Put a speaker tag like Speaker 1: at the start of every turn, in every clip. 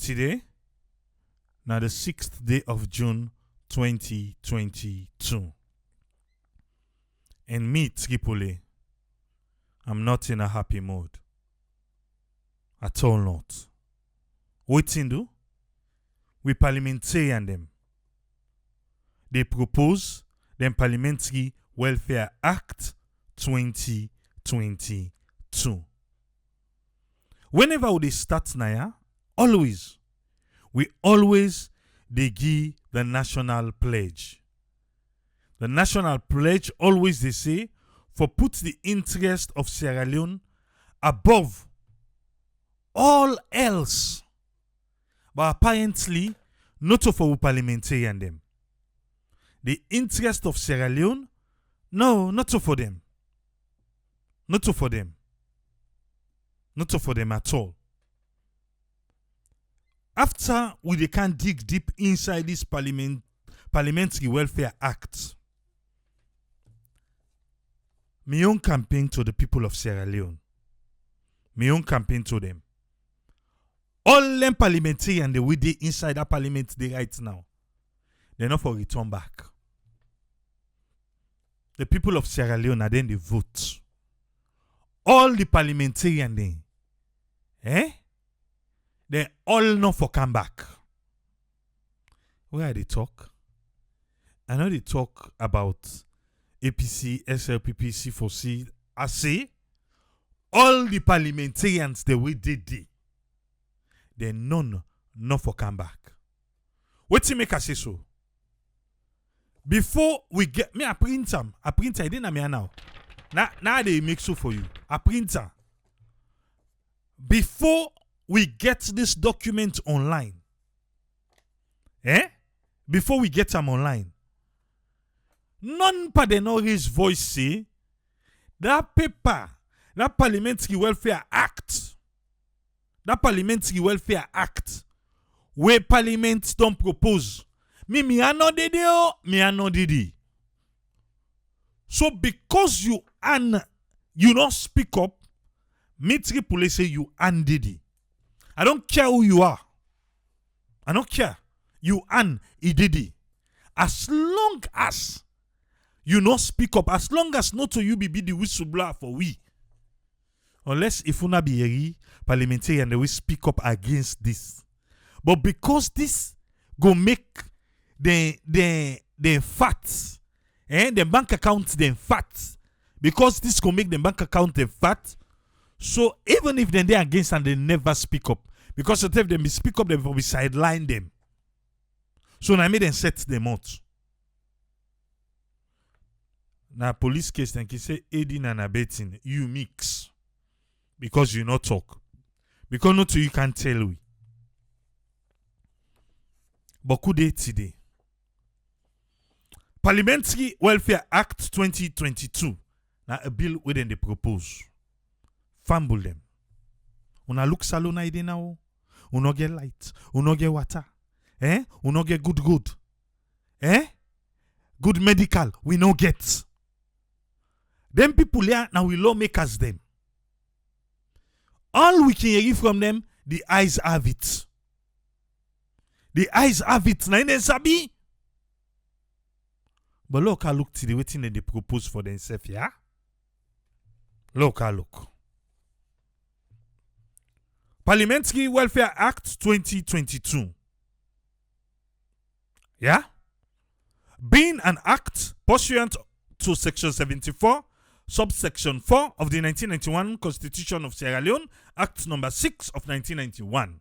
Speaker 1: Today, now the 6th day of June 2022. And me, Tripoli, I'm not in a happy mood. At all not. What in do? We parliamentarian them. They propose the Parliamentary Welfare Act 2022. Whenever we start now, we always they give the national pledge. The national pledge always they say for put the interest of Sierra Leone above all else. But apparently, not for parliamentarian them. The interest of Sierra Leone, no, not for them. Not for them. Not for them at all. After we can dig deep inside this Parliamentary Welfare Act, my own campaign to the people of Sierra Leone, my own campaign to them. All them parliamentarians they we dey inside that parliament they right now, they're not for return back. The people of Sierra Leone are then they vote. All the parliamentarians they all not for come back. Where are they talk? I know they talk about APC, SLPP, C4C. I say all the parliamentarians the way they did. They none not for come back. What you make us say so? Before we get me a printer, I didn't me now. Now they make so for you. A printer. Before we get this document online, before we get them online, none pa de no raise voice say that paper, that Parliamentary Welfare Act, where Parliament don't propose. Me I no did it. So because you don't speak up, me Tripoli say you did it. I don't care who you are. I don't care. You did it. As long as you not speak up, as long as not to you be the whistleblower for we. Unless if you not be parliamentarian, they will speak up against this. But because this go make the fat, the bank account them fat, because this go make the bank account them fat. So even if they're against and they never speak up, because if them speak up, they will be sideline them. So now I made them set them out. Now police case then he say aiding and abetting, you mix. Because you not talk. Because not you can't tell we. But could they today? Parliamentary Welfare Act 2022. Now a bill within they propose. Fumble them. Una look salon ide now. Una get light. Una get water. Una get good. Good medical. We no get. Them people here now we lawmakers them. All we can hear from them, the eyes have it. The eyes have it. Now they sabi. But look to the waiting that they propose for themselves, yeah? Look. Parliamentary Welfare Act 2022. Yeah? Being an act pursuant to Section 74, Subsection 4 of the 1991 Constitution of Sierra Leone, Act Number 6 of 1991,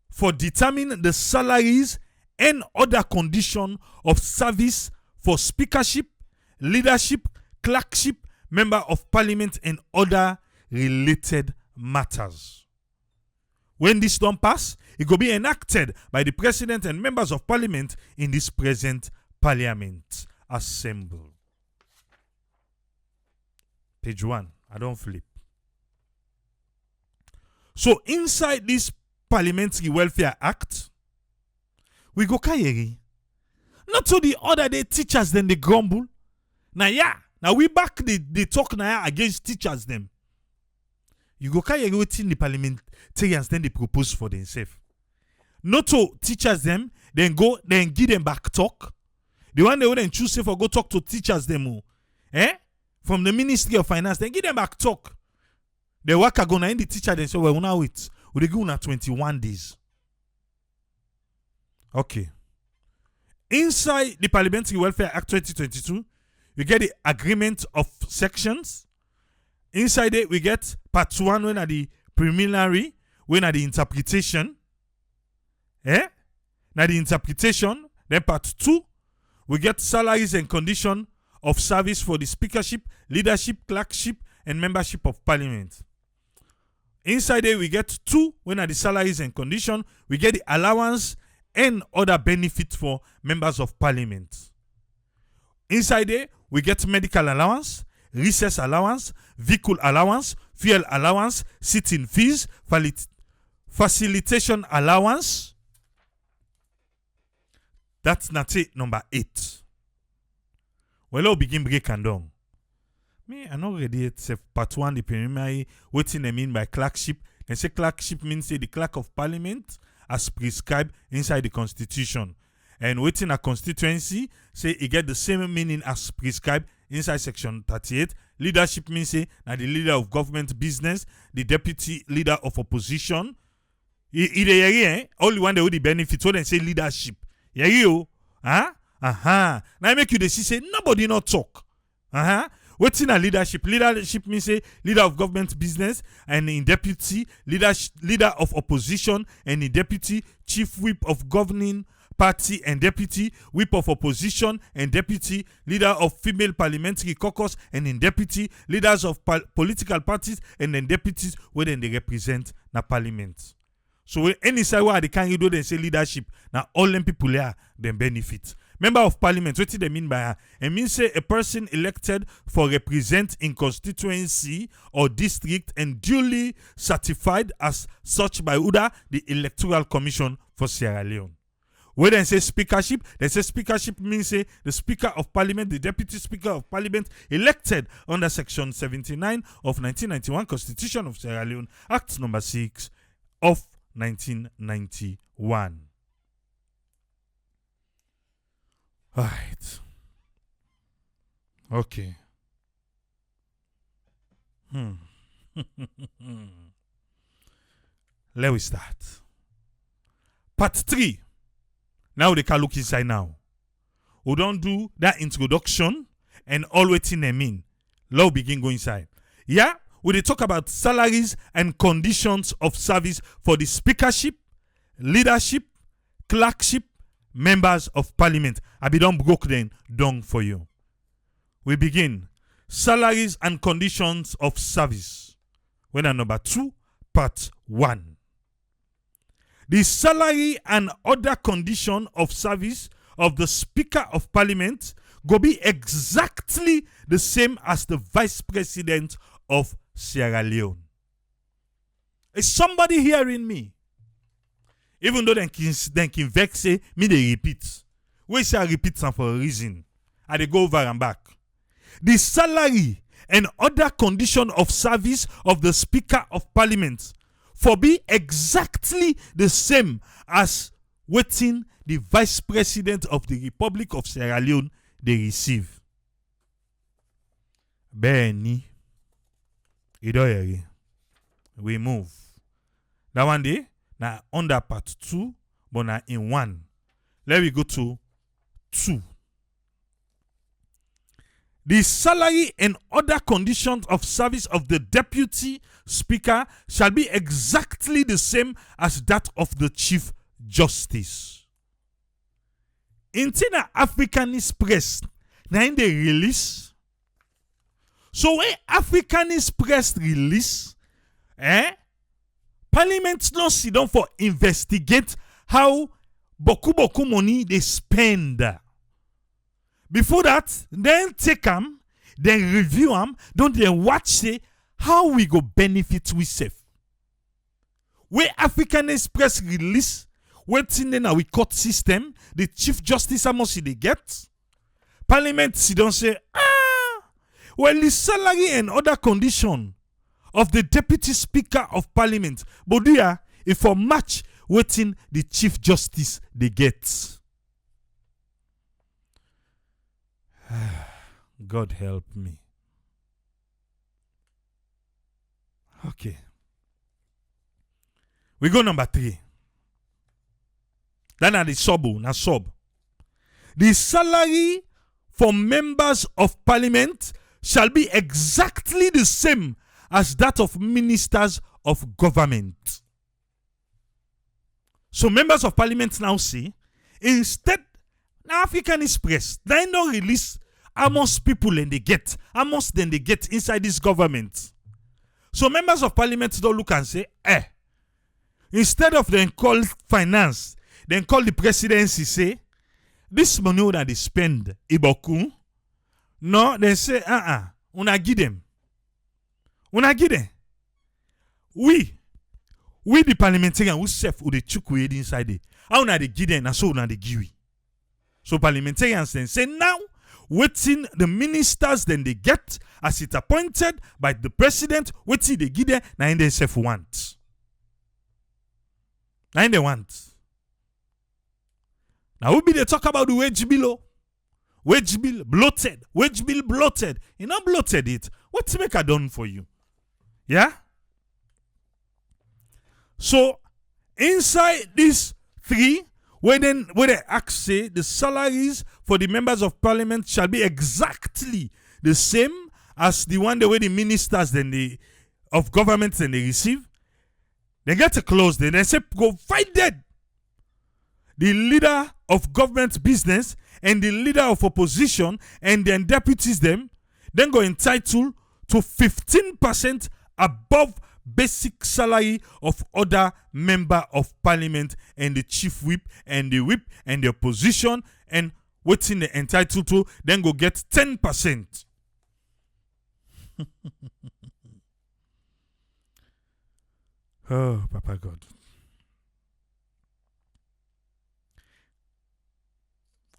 Speaker 1: for determining the salaries and other conditions of service for speakership, leadership, clerkship, member of parliament, and other related matters. When this don't pass, it will be enacted by the president and members of parliament in this present parliament assembled. Page 1. I don't flip. So inside this Parliamentary Welfare Act, we go kayeri. Not to the other day teachers then they grumble. Now we back they talk now against teachers them. you go carry everything the parliamentarians then they propose for themselves. Not to teachers them, then give them back talk. The one they wouldn't choose for go talk to teachers them. From the Ministry of Finance, then give them back talk. The worker gonna end the teacher then say, well, now wait. We go on 21 days. Okay. Inside the Parliamentary Welfare Act 2022, you get the agreement of sections. Inside it, we get part 1 when are the preliminary, when are the interpretation. Now the interpretation. Then part 2, we get salaries and condition of service for the speakership, leadership, clerkship, and membership of parliament. Inside it, we get 2 when are the salaries and condition. We get the allowance and other benefits for members of parliament. Inside there, we get medical allowance, recess allowance, vehicle allowance, fuel allowance, sitting fees, facilitation allowance. That's not it, number 8. Well, I'll begin break and down. Me, I not ready yet. Part 1, the preliminary, what they mean by clerkship. They say clerkship means say the clerk of parliament as prescribed inside the constitution. And within a constituency, say it get the same meaning as prescribed inside section 38. Leadership means say now the leader of government business, the deputy leader of opposition. Only one that would the benefit. So they say leadership. Yeah, you. Now I make you the see say nobody not talk. What's in a leadership? Leadership means say leader of government business and in deputy leader of opposition and in deputy chief whip of governing party and deputy whip of opposition and deputy leader of female parliamentary caucus and in deputy leaders of political parties and then deputies where then they represent na parliament. So when any side where they can do they say leadership now all them people there then benefit. Member of parliament, what do they mean by that? It means say a person elected for represent in constituency or district and duly certified as such by UDA, the Electoral Commission for Sierra Leone. When they say speakership means say the Speaker of Parliament, the Deputy Speaker of Parliament elected under Section 79 of 1991 Constitution of Sierra Leone, Act number 6 of 1991. All right. Okay. Let me start. Part 3. Now they can look inside now. We don't do that introduction and all waiting them in. Now begin go inside. Yeah, we talk about salaries and conditions of service for the speakership, leadership, clerkship, members of parliament. I be done broke then down for you. We begin. Salaries and conditions of service. When number 2, part 1. The salary and other condition of service of the Speaker of Parliament go be exactly the same as the Vice President of Sierra Leone. Is somebody hearing me? Even though they can vex say, me they repeat. We say I repeat some for a reason. And they go over and back. The salary and other condition of service of the Speaker of Parliament for be exactly the same as waiting the Vice President of the Republic of Sierra Leone they receive. Benny. We move. That one day, now under part 2, but now in 1. Let me go to 2. The salary and other conditions of service of the Deputy Speaker shall be exactly the same as that of the Chief Justice. In the Africanist press, now in the release. So when Africanist press release, Parliament no sit down for investigate how boku money they spend. Before that, then take them, then review them, don't they watch say how we go benefit we save. Where African Express release, waiting then our court system, the Chief Justice must they get. Parliament sit down say, well the salary and other condition of the Deputy Speaker of Parliament. But there, if for match waiting the Chief Justice they get. God help me. Okay. We go number 3. Then at the sub. The salary for members of parliament shall be exactly the same as that of ministers of government. So members of parliament now say, instead, African Express, they don't release amongst people and they get, amongst them they get inside this government. So members of parliament don't look and say, instead of them call finance, then call the presidency, say, this money that they spend, iboku. No, they say, una give them. We the parliamentarian who self who they chook with inside it. How una they give them, and so una they give we. So parliamentarians then say, now, waiting the ministers then they get as it appointed by the president, waiting they give them, now in they self want. Now in they want. Now, we they talk about the wage bill. Wage bill bloated. Wage bill bloated. You not bloated it. What's make a done for you? Yeah? So, inside these 3, where they ask say the salaries for the members of parliament shall be exactly the same as the one the way the ministers then the of government then they receive. They get a clause there. They say provided the leader of government business and the leader of opposition and then deputies them then go entitled to 15% above basic salary of other member of parliament and the chief whip and the opposition, and what's in the entitled to then go get 10%. Oh, Papa God.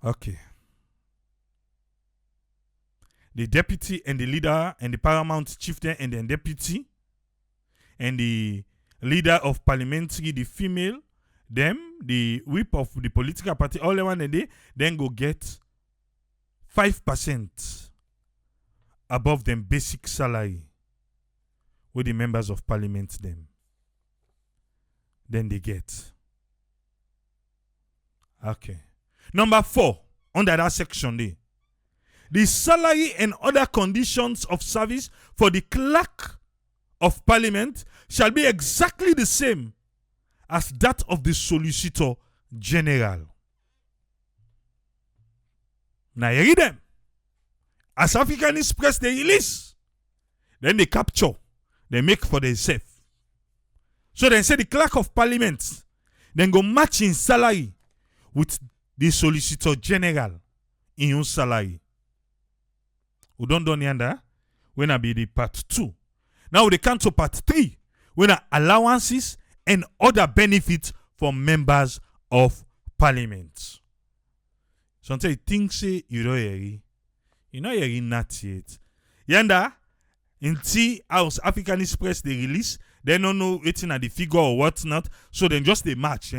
Speaker 1: Okay. The deputy and the leader and the paramount chieftain and the deputy and the leader of parliamentary, the female, them, the whip of the political party, all the one and they then go get 5% above them basic salary with the members of parliament them. Then they get. Okay. Number 4, under that section there. The salary and other conditions of service for the clerk of parliament shall be exactly the same as that of the solicitor general. Now you read them. As African Express they release, then they capture, they make for themselves. So they say the clerk of parliament then go match in salary with the solicitor general in your salary. We don't yonder when I be the part 2. Now they come to part 3 when allowances and other benefits for members of parliament. Sometimes you think say you don't hear it. You know you're not yet. Yanda in T House African Express they release, they don't know waiting at the figure or what's not. So then just they match.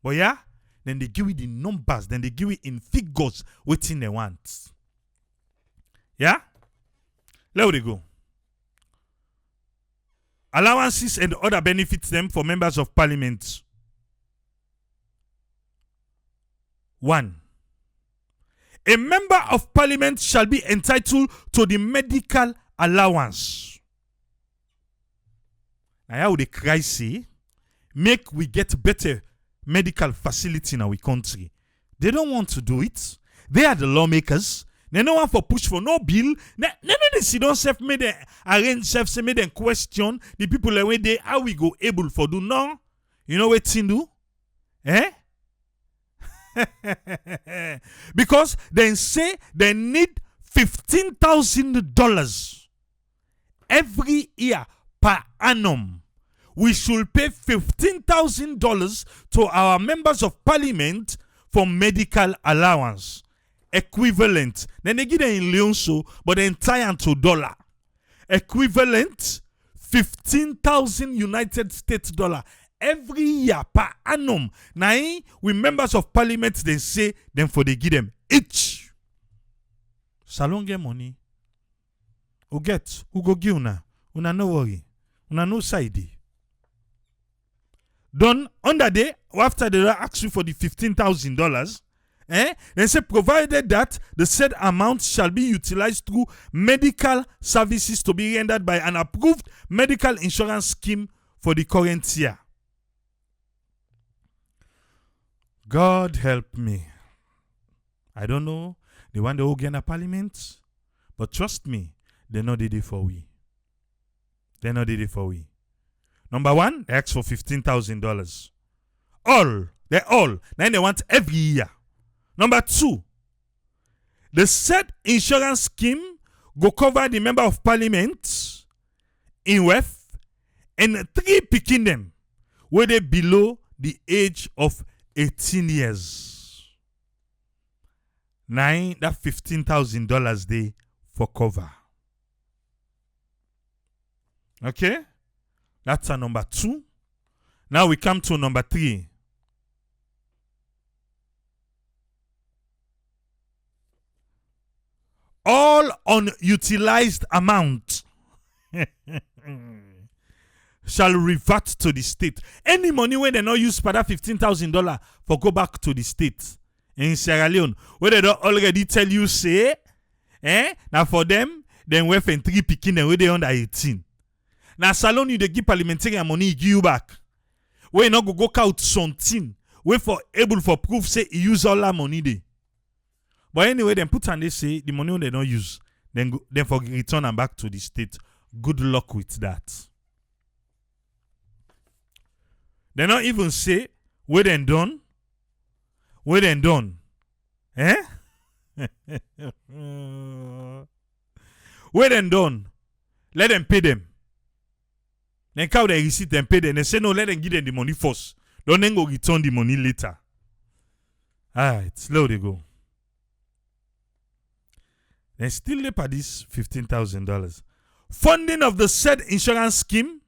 Speaker 1: But yeah, then they give it the numbers, then they give it in figures waiting they want. Yeah? Let we go. Allowances and other benefits them for members of parliament. 1. A member of parliament shall be entitled to the medical allowance. Now how they cry say, make we get better medical facility in our country. They don't want to do it. They are the lawmakers. They don't want for push for no bill. They sit down self made them arrange self say made them question the people the way they how we go able for do no. You know what thing do? Because they say they need $15,000 every year per annum. We should pay $15,000 to our members of parliament for medical allowance. Equivalent. Then they give them in Leone, but then tie into dollar. Equivalent 15,000 United States dollar every year per annum. Now, we members of parliament, they say them for they give them each. Salon get money. Who get? Who go give una? Una no worry. Una no side. Done under day after they ask you for the $15,000. They say provided that the said amount shall be utilized through medical services to be rendered by an approved medical insurance scheme for the current year. God help me. I don't know the one they will get in parliament, but trust me, they know did it for we. They know did it for we. Number one, they ask for $15,000. Then they want every year. Number two, the said insurance scheme go cover the member of parliament in wealth and 3 picking them where they below the age of 18 years. That $15,000 they for cover. Okay? That's a number 2. Now we come to number 3. All unutilized amount shall revert to the state. Any money when they not use for that $15,000 for go back to the state in Sierra Leone, where they don't already tell you say, now for them, then we have 3 picking them where they under 18. Now salon you they give parliamentary money give you back. Where you not go out something, where for able for proof say you use all that money there. But anyway, then put on they say the money they don't use, then for return them back to the state. Good luck with that. They not even say where then done. Where then done. Where then done. Let them pay them. Then how they receive them pay them. They say no, let them give them the money first. Don't then go return the money later. Alright, slow they go. Then still they pay this $15,000. Funding of the said insurance scheme,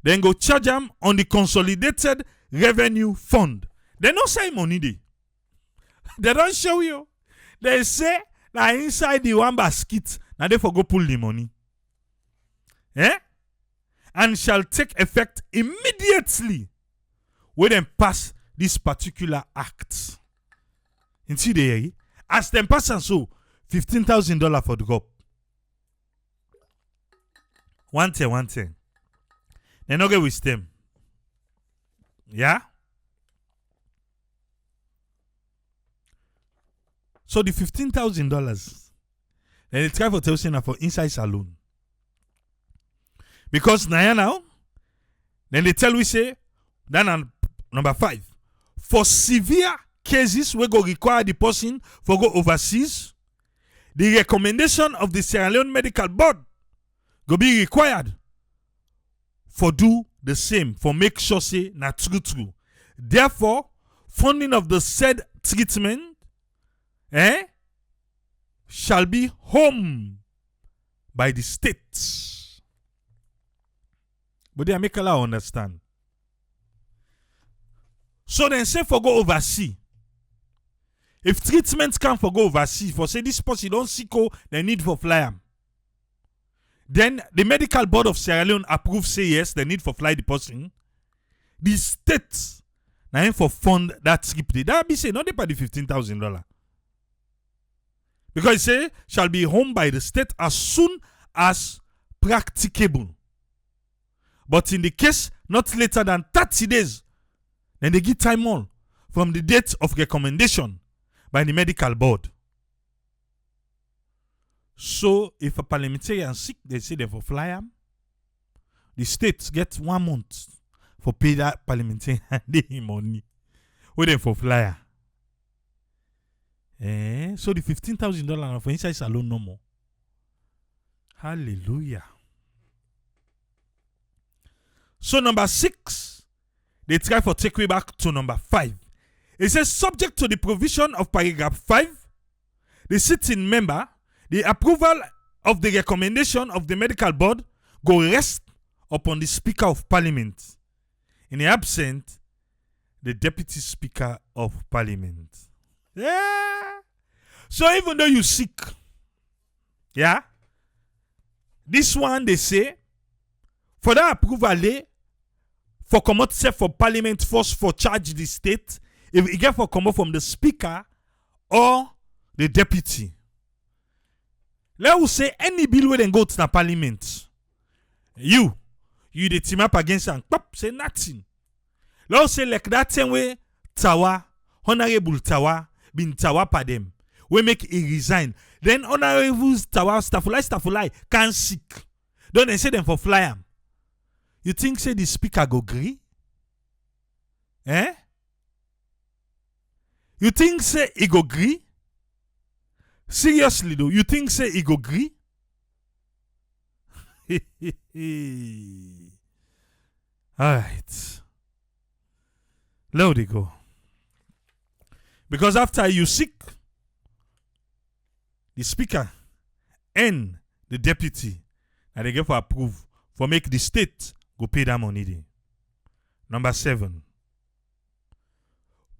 Speaker 1: then go charge them on the consolidated revenue fund. They don't say money they. They don't show you. They say that inside the one basket, now they for go pull the money. And shall take effect immediately when them pass this particular act. You see there, as them pass and so $15,000 for the drop. One thing. They not get with them. Yeah? So the $15,000, then they try for telling for inside saloon. Because now, then they tell we say, then on number 5, for severe cases we go require the person for go overseas, the recommendation of the Sierra Leone Medical Board go be required for do the same, for make sure say na true. Therefore, funding of the said treatment shall be home by the state. But they make a lot understand. So then say for go overseas. If treatments come for go overseas, for say this person don't see they need for fly am. Then the medical board of Sierra Leone approves say yes, they need for fly the person. The state now for fund that trip. That be say not they pay the $15,000. Because it say shall be home by the state as soon as practicable. But in the case not later than 30 days, then they give time all from the date of recommendation by the medical board. So if a parliamentarian sick, they say they for fly am. The state get 1 month for pay that parliamentarian the money. Where they for flyer. So the $15,000 for inside salon no more. Hallelujah. So number 6, they try for take way back to number 5. It says subject to the provision of paragraph 5, the sitting member, the approval of the recommendation of the medical board go rest upon the Speaker of Parliament. In the absent, the Deputy Speaker of Parliament. Yeah. So even though you sick, yeah, this one they say, for that approval, for come out for Parliament first for charge the state, if it get for come out from the Speaker or the Deputy. Let us say any bill where they go to the Parliament, you the team up against and pop say nothing. Let us say like that same way Tawa, Honorable Tawa, been Tawa pa them. We make it resign. Then Honorable Tawa Stafulai can sick. Don't they say them for fly am? You think say the Speaker go agree? Eh? You think say he go agree? Seriously though, you think say he go agree? Alright. Let they go. Because after you sick, the Speaker and the Deputy, and they get for approve for make the state go pay that money there. Number 7.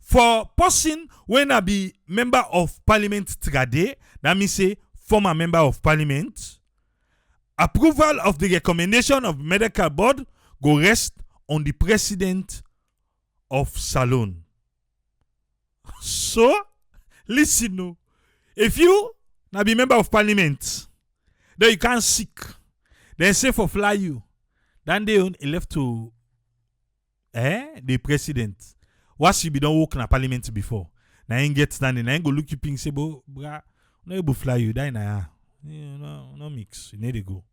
Speaker 1: For person when I be member of Parliament today, that means say former member of Parliament, approval of the recommendation of medical board go rest on the president of Salon. So, listen no. If you now be member of Parliament, then you can't sick, then say for fly you, then they left to the president. What you be don't work in Parliament before? Now ain't get standing, now ain't go look you ping say, bra, no able fly you, die na. No mix, you need to go.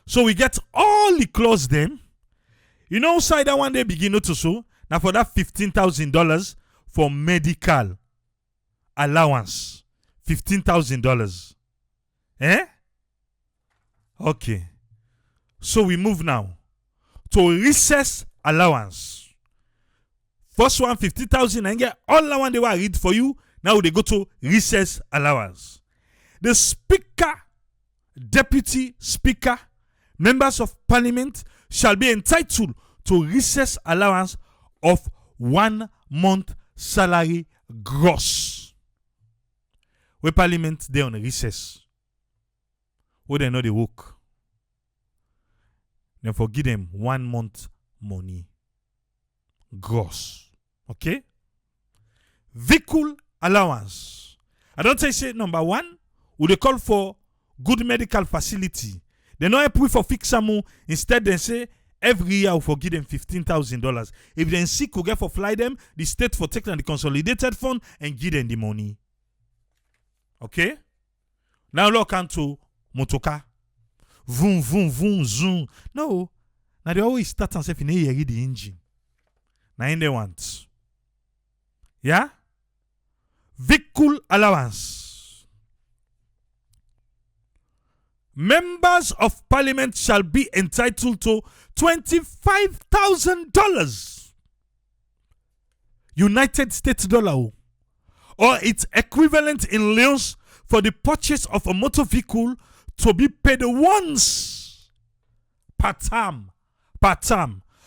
Speaker 1: So we get all the clause them. You know, side that one day begin to so. Now for that $15,000 for medical allowance. $15,000. Eh? Okay. So we move now to recess allowance. First one, 50,000 and get all the one they will read for you. Now they go to recess allowance. The Speaker, Deputy Speaker, members of Parliament shall be entitled to recess allowance of 1 month salary gross. Where Parliament they on a recess. Where they know they work. Then forgive them 1 month money. Gross. Okay? Vehicle allowance. I don't say number 1. Would they call for good medical facility? They know apply for fix some. Instead they say every year we forgive them $15,000. If they sick, we get for fly them, the state for taking the consolidated fund and give them the money. Okay? Now look into motoka. Vroom, vroom, vroom, zoom. No. Now they always start and say, in here, the engine. Now in they want. Yeah? Vehicle allowance. Members of Parliament shall be entitled to $25,000 United States dollar or its equivalent in Leone for the purchase of a motor vehicle to be paid once per term.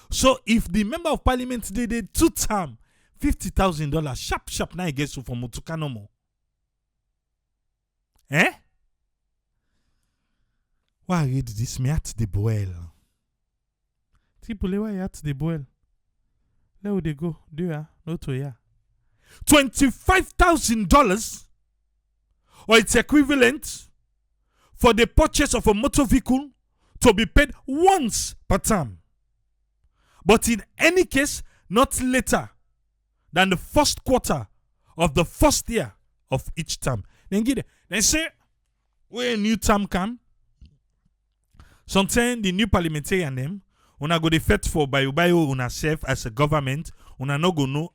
Speaker 1: So if the member of Parliament did 2 term, $50,000 sharp now he gets for motoka no more. Eh? Why read this? Me at the boil. People, why at the boil? Let they go. Do ya? No to ya. $25,000 or its equivalent for the purchase of a motor vehicle to be paid once per term. But in any case, not later than the first quarter of the first year of each term. Then get it. Then say, when a new term come, sometimes the new parliamentarian them, una go the fet for bio una self as a government, una no go know,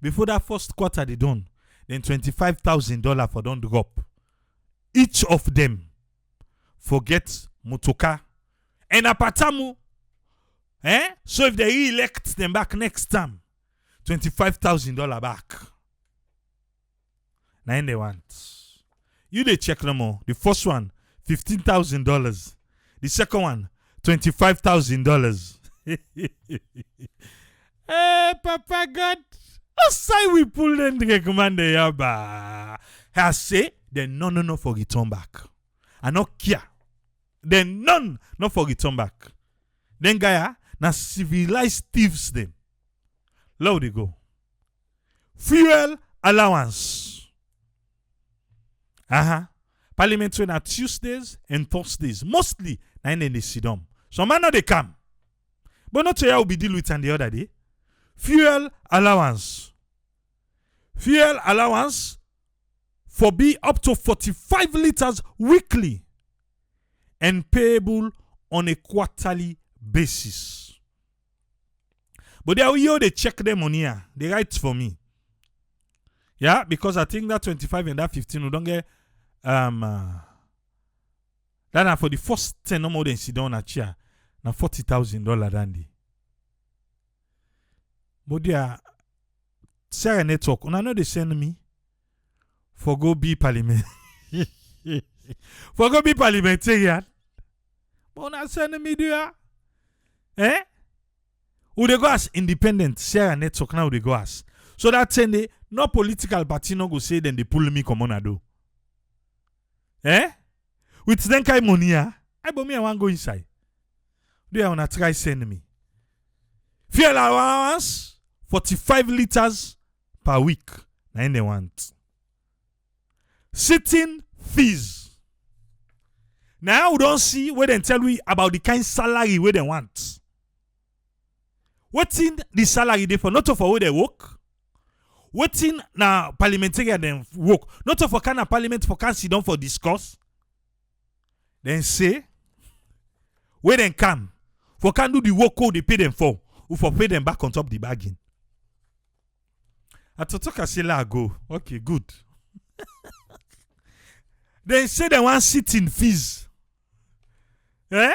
Speaker 1: before that first quarter they done, then $25,000 for don't drop. Each of them forget motoka and apatamu. So if they re-elect them back next time, $25,000 back. Now they want. You they check them all. The first one, $15,000. The second one, $25,000. Hey, Papa God. That's why we pull them to recommend the yaba. I say, then no for return back. I not care. Then none not for return back. Then Gaia, na civilized thieves them. Low they go. Fuel allowance. Parliamentary na Tuesdays and Thursdays. Mostly, na in they sit down. Some man not they come. But not to how we deal with on the other day. Fuel allowance. Fuel allowance for be up to 45 liters weekly and payable on a quarterly basis. But they check them on here. They write for me. Yeah, because I think that 25 and that 15 we don't get that for the first 10 no more than sit down at chair. Now $40,000 dandy. But they are Sarah network. I know they send me for go be parliament. For go be parliamentarian. But not send me there. Eh? Who they go as independent? Sarah network now they go as. So that send they no political party no go say then they pull me come on a do. Eh? With then kind money, I but me I want go inside. They wanna try send me. Fuel allowance 45 liters per week. Now they want. Sitting fees. Now we don't see where they tell we about the kind of salary where they want. What's in the salary they for? Not for where they work. What's in na parliamentary then work? Not for kind of parliament for can sit down for discuss. Then say where they come for can do the work code they pay them for. Or for pay them back on top the bargain. I thought I say la go. Okay, good. They say they want sitting fees. Eh?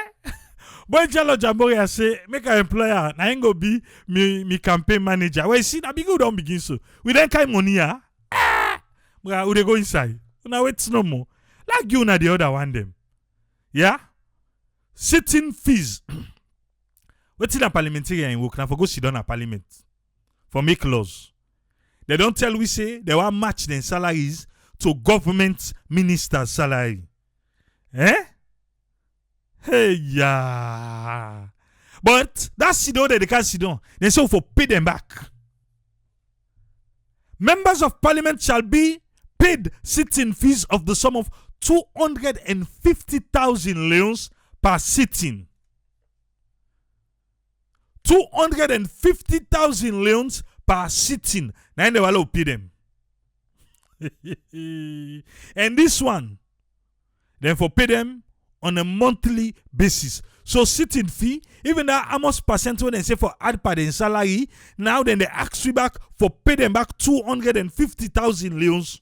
Speaker 1: Boy Jalo Jambori I say make an employer. I ain't go be me campaign manager. Well, see, that big don't begin so. We then kind money ah. We they go inside. Now wait no more. Like you na the other one them. Yeah? Sitting fees. What's in a parliamentarian work now for go sit down at parliament for make laws. They don't tell we say they want match their salaries to government ministers' salary. Eh? Hey yeah. But that's sit down that they can't sit down. They say for pay them back. Members of parliament shall be paid sitting fees of the sum of 250,000 leons per sitting. 250,000 leons per sitting. Now they will pay them. And this one, then for pay them on a monthly basis. So sitting fee, even that how much percent when they say for add per the salary, now then they ask you back for pay them back 250,000 leons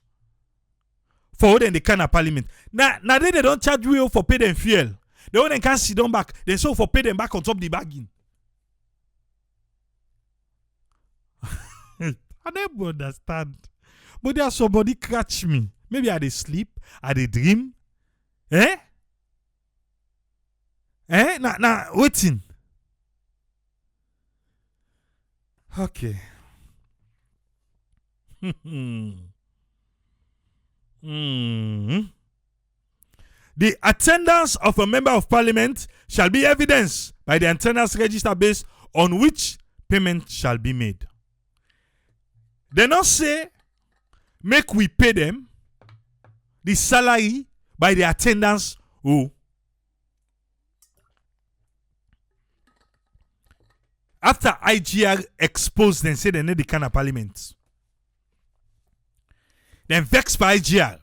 Speaker 1: for then they can parliament. Now they don't charge you for pay them fuel. They only can sit down back. They so for pay them back on top the bargain. I never understand. But there's somebody catch me. Maybe I dey sleep, I dey dream. Eh? Nah, waiting. Okay. The attendance of a member of parliament shall be evidenced by the attendance register based on which payment shall be made. They not say make we pay them the salary by the attendance. Oh. After IGR exposed and said they need the kind of parliament. Then vexed by IGR.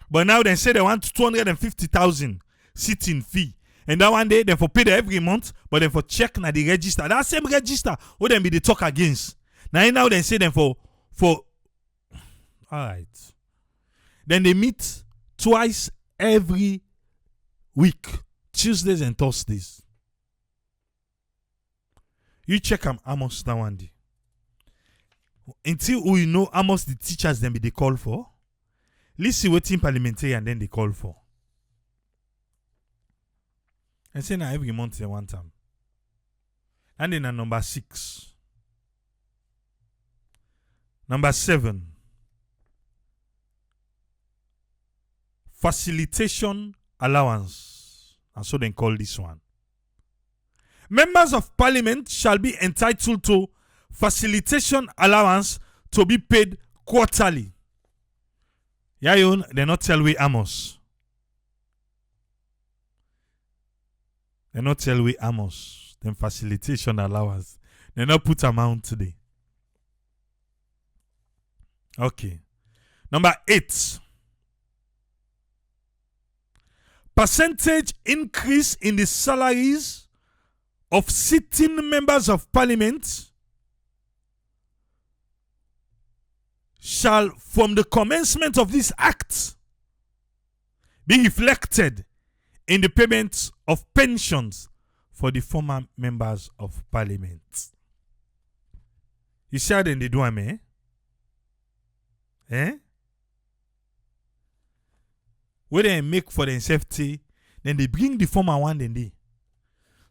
Speaker 1: But now they say they want 250,000 sitting fee. And that one day they for pay them every month, but then for check na the register. That same register what them be the talk against. Now they say them for alright. Then they meet twice every week. Tuesdays and Thursdays. You check them Amos that one day. Until we know Amos the teachers them be they call for. Let's see what team parliamentary and then they call for. And say now every month they want time. And then number 6. Number 7. Facilitation allowance. And so they call this one. Members of Parliament shall be entitled to facilitation allowance to be paid quarterly. Yeah, they not tell we Amos. They not tell we Amos. Then facilitation allowance. They not put amount today. Okay. Number 8. Percentage increase in the salaries of sitting members of Parliament shall, from the commencement of this act, be reflected in the payment of pensions for the former members of Parliament. You see how they do am, eh? Eh? Where they make for their safety, then they bring the former one then they.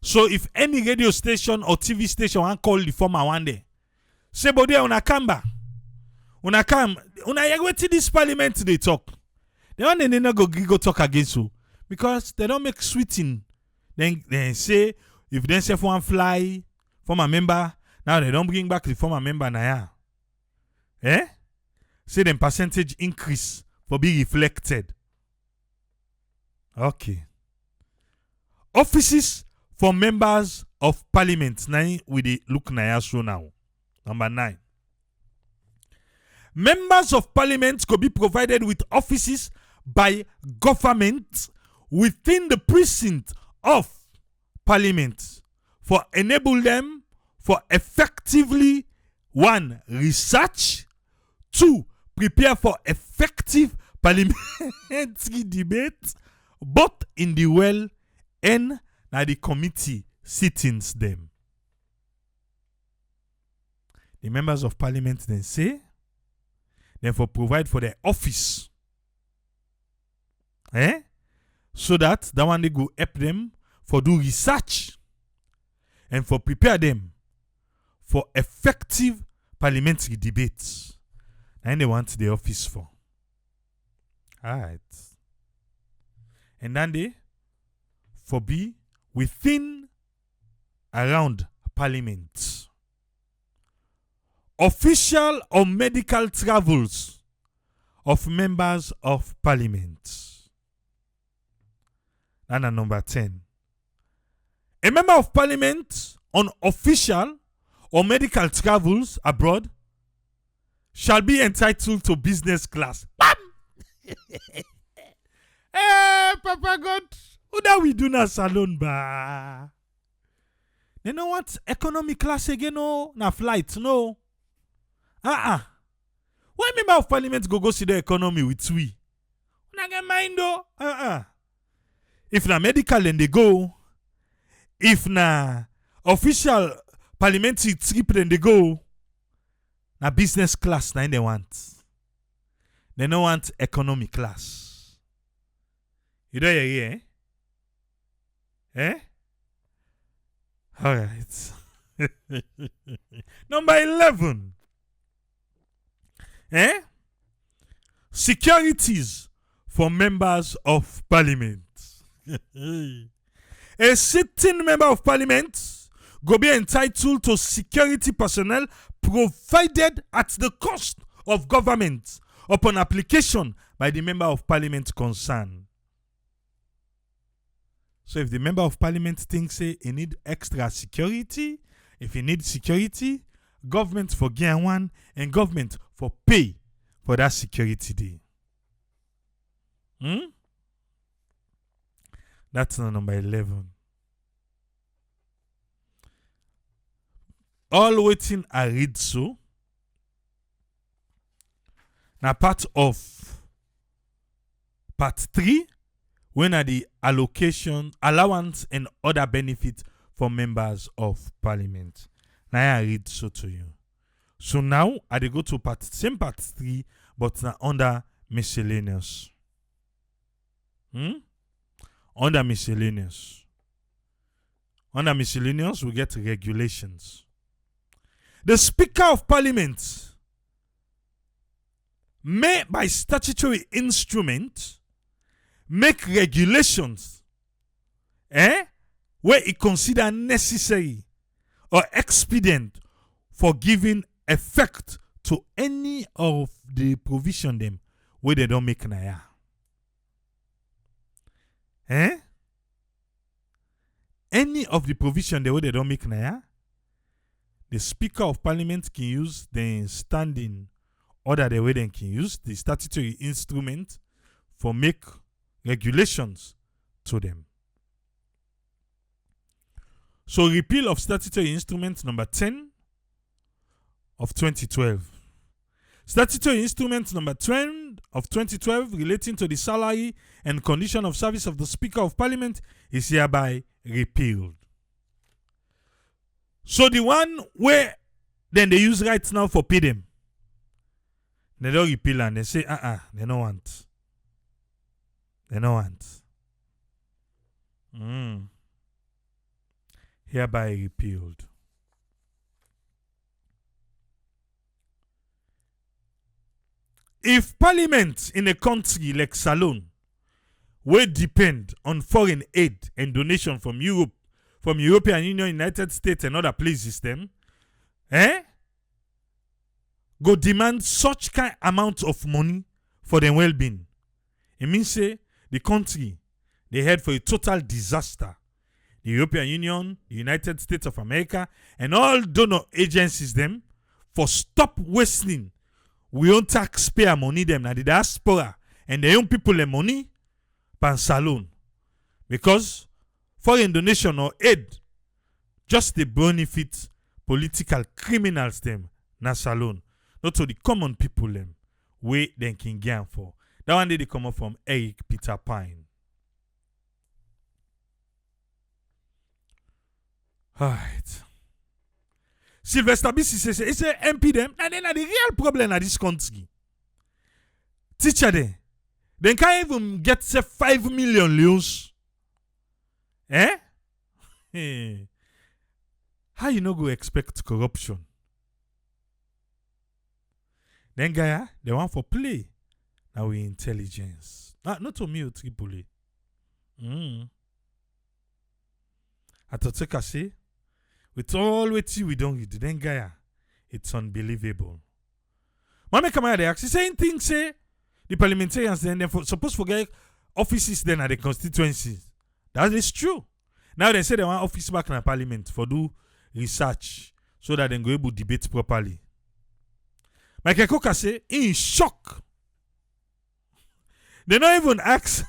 Speaker 1: So if any radio station or TV station want call the former one day, say body una kamba. Una come, una wait till this Parliament they talk. They want they not go talk against you. Because they don't make sweeting. Then they say if they say one fly former member, now they don't bring back the former member now. Eh? Say them percentage increase for be reflected. Okay. Offices for members of Parliament. Now we dey look na so now. Number 9. Members of Parliament could be provided with offices by government within the precinct of Parliament for enable them for effectively 1. Research, 2. Prepare for effective parliamentary debate both in the well and na the committee sittings them. The members of Parliament then say therefore provide for their office. So that one they go help them for do research and for prepare them for effective parliamentary debates. And they want the office for. Alright. And then they for be within around Parliament. Official or medical travels of members of Parliament. And number 10. A member of Parliament on official or medical travels abroad shall be entitled to business class. Bam! Hey, Papa God, who that we do na salon ba? They don't want economy class again, no? Na flight, no? Why member of Parliament go see the economy with we? Una get mind though? If na medical then they go. If na official parliamentary trip then they go. Na business class na they want. They don't want economy class. You know yeah, eh? Alright. Number 11. Securities for members of Parliament. A sitting member of Parliament go be entitled to security personnel provided at the cost of government upon application by the member of Parliament concerned. So if the member of Parliament thinks he need extra security, if he need security, government for get one and government for pay for that security day. That's number 11. All waiting I read so. Now part of part 3, when are the allocation, allowance and other benefits for members of Parliament. Now I read so to you. So now I go to same part 3, but now under miscellaneous. Under miscellaneous. Under miscellaneous, we get regulations. The Speaker of Parliament may, by statutory instrument, make regulations where it consider necessary or expedient for giving effect to any of the provision them where they don't make naya. Any of the provision the way they don't make naya, the Speaker of Parliament can use the standing order the way they can use the statutory instrument for make regulations to them. So repeal of statutory instrument number 10 of 2012. Statutory instrument number 10 of 2012 relating to the salary and condition of service of the Speaker of Parliament is hereby repealed. So the one where then they use right now for pay them, they don't repeal and they say, they don't want. They don't want. Hereby repealed. If Parliament in a country like Salone will depend on foreign aid and donation from Europe, from European Union, United States, and other places, them, go demand such kind amount of money for their well-being. It means say the country they head for a total disaster. The European Union, the United States of America, and all donor agencies them for stop wasting we own taxpayer money them na the diaspora and the young people the money pan Salone. Because foreign donation or aid just the benefit political criminals them na Salone. Not to the common people them way they can gain for. That one day they come up from Eric Peter Pine. Alright. Sylvester Bisi says it's a MP them and then the real problem at this country. Teacher them. They can't even get say 5 million leons. How you no go expect corruption? Then guy, they want for play. Now we intelligence. Not to me, Tripoli. I thought I say, with all we don't read, then guy, it's unbelievable. Mama come out they ask, saying things say the parliamentarians then supposed to forget offices then at the constituencies. That is true. Now they say they want office back in the parliament for do research so that they go able to debate properly. Michael Coker say in shock. They don't even ask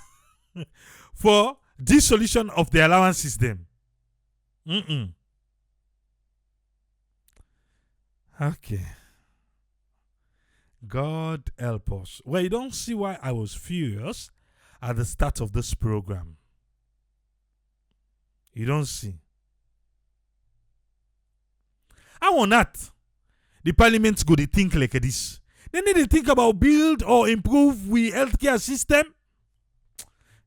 Speaker 1: for dissolution of the allowance system. Okay. God help us. Well, you don't see why I was furious at the start of this program. You don't see. I want that. The parliament go to think like this. They need to think about build or improve we healthcare system.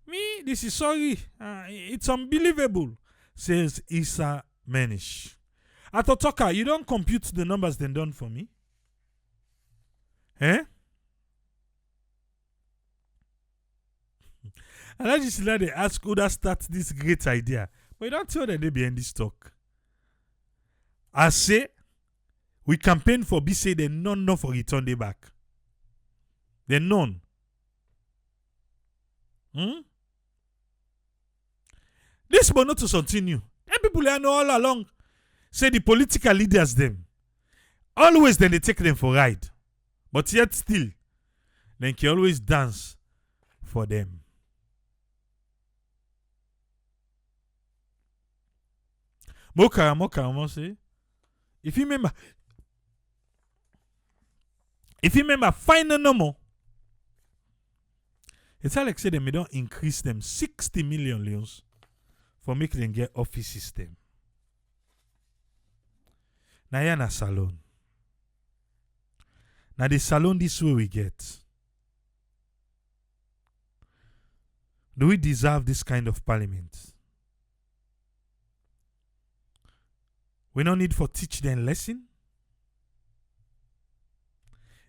Speaker 1: Me, this is sorry. It's unbelievable, says Issa Menish. Atotoka, you don't compute the numbers then done for me. And I just let they ask who that start this great idea. But you don't tell that they behind this talk. I say we campaign for be say they none for return they back. They none. This but not to continue. And people I know all along say the political leaders them always then they take them for ride. But yet still, they can always dance for them. Moka, say, if you remember, final number, it's like say they don't increase them 60 million leons for making them get office system. Now you're na Salone. Now the Salone this way we get. Do we deserve this kind of parliament? We no need for teach them lesson.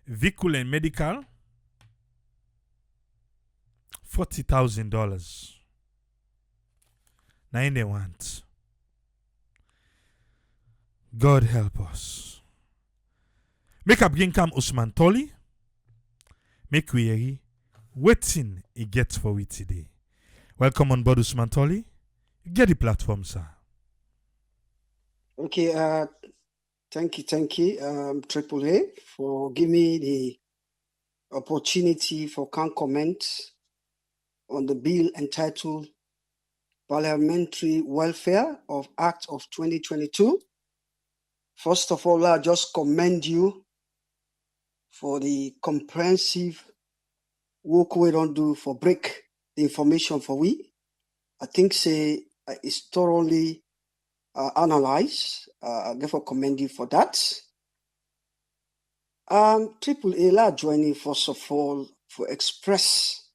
Speaker 1: Vehicle and medical, $40,000. Now they want. God help us. Make up come Usman Tolly. Make we hear waiting he gets for we today. Welcome on board Usman Tolly. Get the platform, sir.
Speaker 2: Okay, thank you, Triple A, for giving me the opportunity for can comment on the bill entitled Parliamentary Welfare of Act of 2022. First of all, I just commend you for the comprehensive work we don't do for break the information for we. I think say it's thoroughly analyzed. I therefore commend you for that. Triple A la joining first of all for express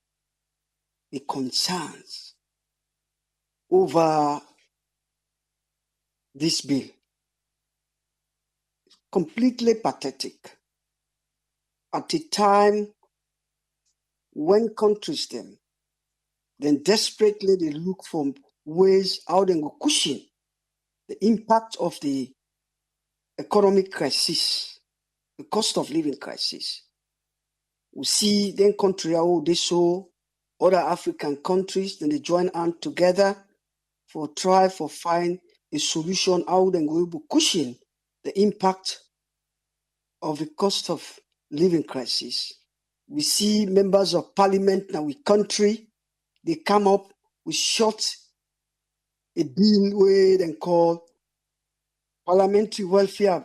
Speaker 2: the concerns over this bill. Completely pathetic. At a time when countries then desperately they look for ways how they will cushion the impact of the economic crisis, the cost of living crisis. We see then country how they show other African countries, then they join hands together for try for find a solution how they will cushion the impact of the cost of living crisis. We see members of parliament now with country, they come up with short a bill where they call Parliamentary Welfare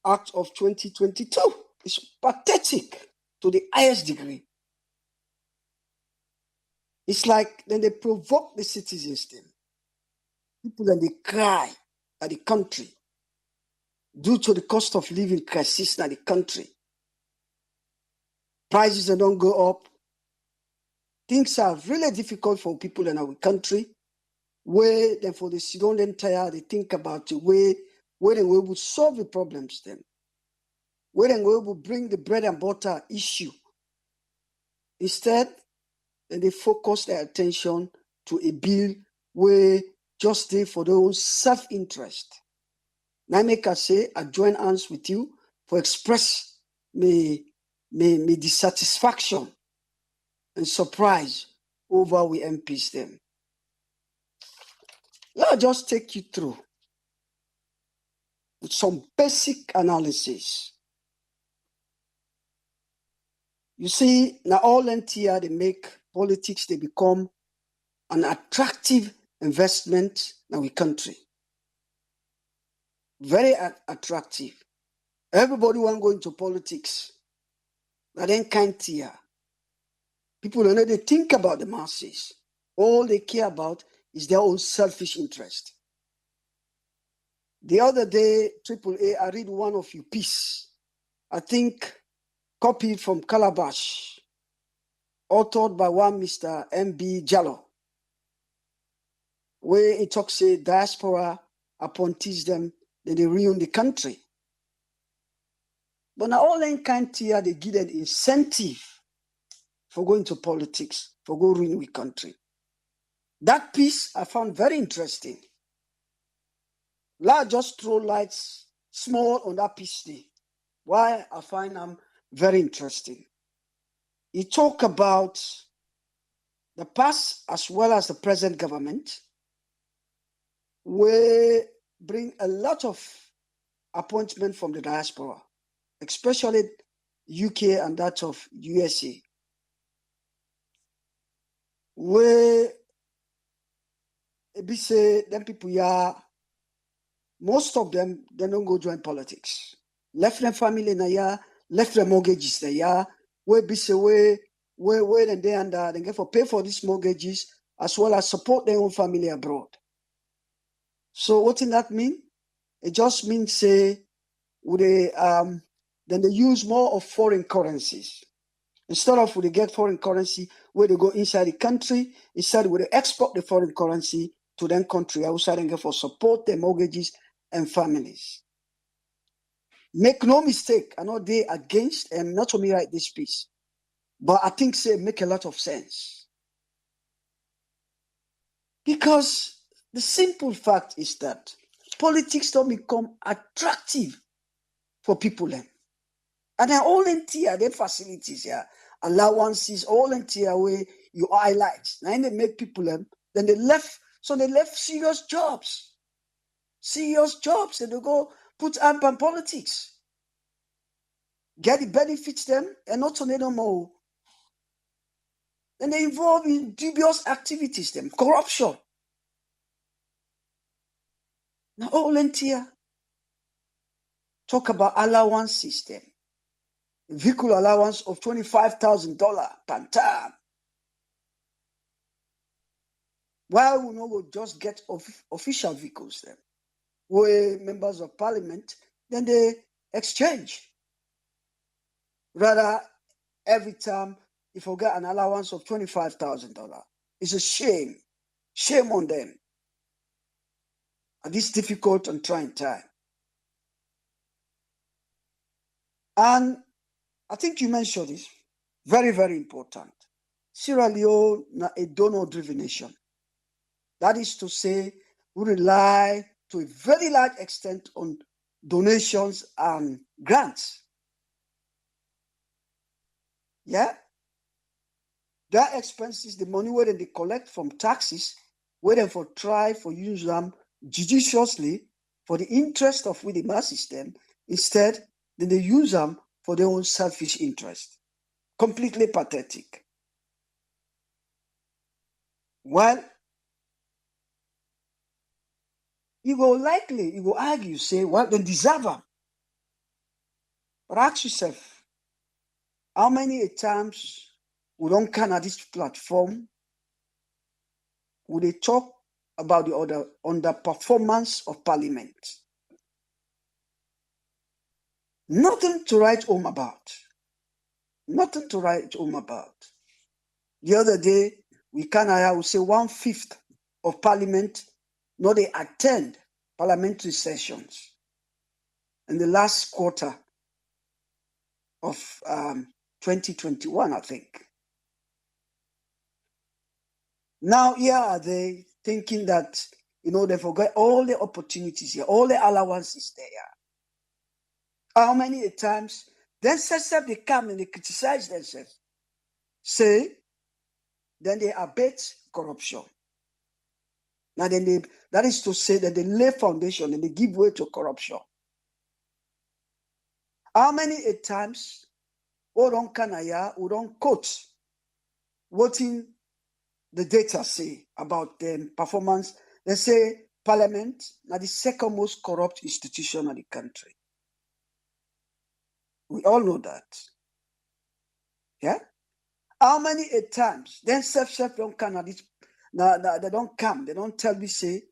Speaker 2: Act of 2022. It's pathetic to the highest degree. It's like then they provoke the citizens then. People then they cry at the country due to the cost of living crisis in the country. Prices that don't go up. Things are really difficult for people in our country. Where then for the Sudan entire, they think about the way where they will solve the problems then. Where they will bring the bread and butter issue. Instead, then they focus their attention to a bill where just there for their own self-interest. Now make us say, I join hands with you for express me dissatisfaction and surprise over we MPs them. Let me just take you through with some basic analysis. You see, now all NTR, they make politics, they become an attractive investment in our country. Very attractive. Everybody want to go into politics. But then can't hear. People don't know they think about the masses. All they care about is their own selfish interest. The other day, Triple A, I read one of your piece. I think copied from Calabash, authored by one Mr. M.B. Jallo, where it talks a diaspora appointees them, then they ruin the country. But now all they can't hear, they give an incentive for going to politics, for going to ruin the country. That piece I found very interesting. Let just throw lights small on that piece there. Why I find them very interesting. He talk about the past as well as the present government, where bring a lot of appointment from the diaspora, especially UK and that of USA, where be say them people are most of them they don't go join politics. Left their family na ya, left their mortgages na ya, where be say where and they and they get for pay for these mortgages as well as support their own family abroad. So what does that mean? It just means say would they then they use more of foreign currencies. Instead of would they get foreign currency where they go inside the country, instead would they export the foreign currency to them country outside and get for support their mortgages and families. Make no mistake, I know they against and not to me write this piece, but I think say make a lot of sense. Because the simple fact is that politics don't become attractive for people. And they're all in tier, their facilities, allowances, all in tier where you highlight. Now they make people, then they left serious jobs. And they go put amp on politics. Get the benefits them, and not only no more. Then they involve in dubious activities, them corruption. Now all in tier. Talk about allowance system. Vehicle allowance of $25,000 per term. Why we no go just get official vehicles then? Where members of parliament, then they exchange. Rather, every time you forget an allowance of $25,000. It's a shame. Shame on them at this difficult and trying time. And I think you mentioned this. Very, very important. Sierra Leone is a donor-driven nation. That is to say, we rely to a very large extent on donations and grants. Yeah? Their expenses, the money where they collect from taxes, where they for try for use them judiciously for the interest of with the mass system, instead, then they use them for their own selfish interest. Completely pathetic. Well, you go argue, say, well, they deserve them. But ask yourself, how many times we don't come at this platform, would they talk about the underperformance of Parliament? Nothing to write home about. Nothing to write home about. The other day, we would say 1/5 of Parliament, no, they attend parliamentary sessions in the last quarter of 2021, I think. Now, here are they thinking that, they forget all the opportunities here, all the allowances there. How many times themselves they come and they criticize themselves, say, then they abet corruption. Now then that is to say that they lay foundation and they give way to corruption. How many times we don't quote what in the data say about them performance? They say Parliament are the second most corrupt institution of the country. We all know that. Yeah? How many times then self don't come at this? They don't come. They don't tell me say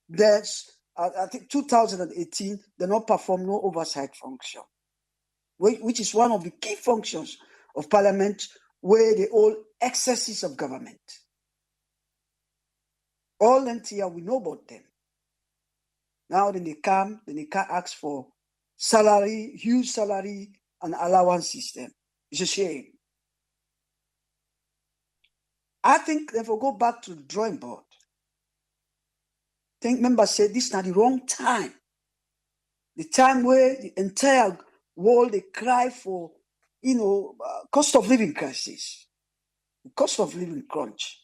Speaker 2: there's I think 2018 they don't perform no oversight function, which is one of the key functions of Parliament, where they all excesses of government. All NTR we know about them. Now then they come, then they can't ask for salary, huge salary and allowance system. It's a shame. I think if we go back to the drawing board, I think members said this is not the wrong time. The time where the entire world they cry for, cost of living crisis, cost of living crunch.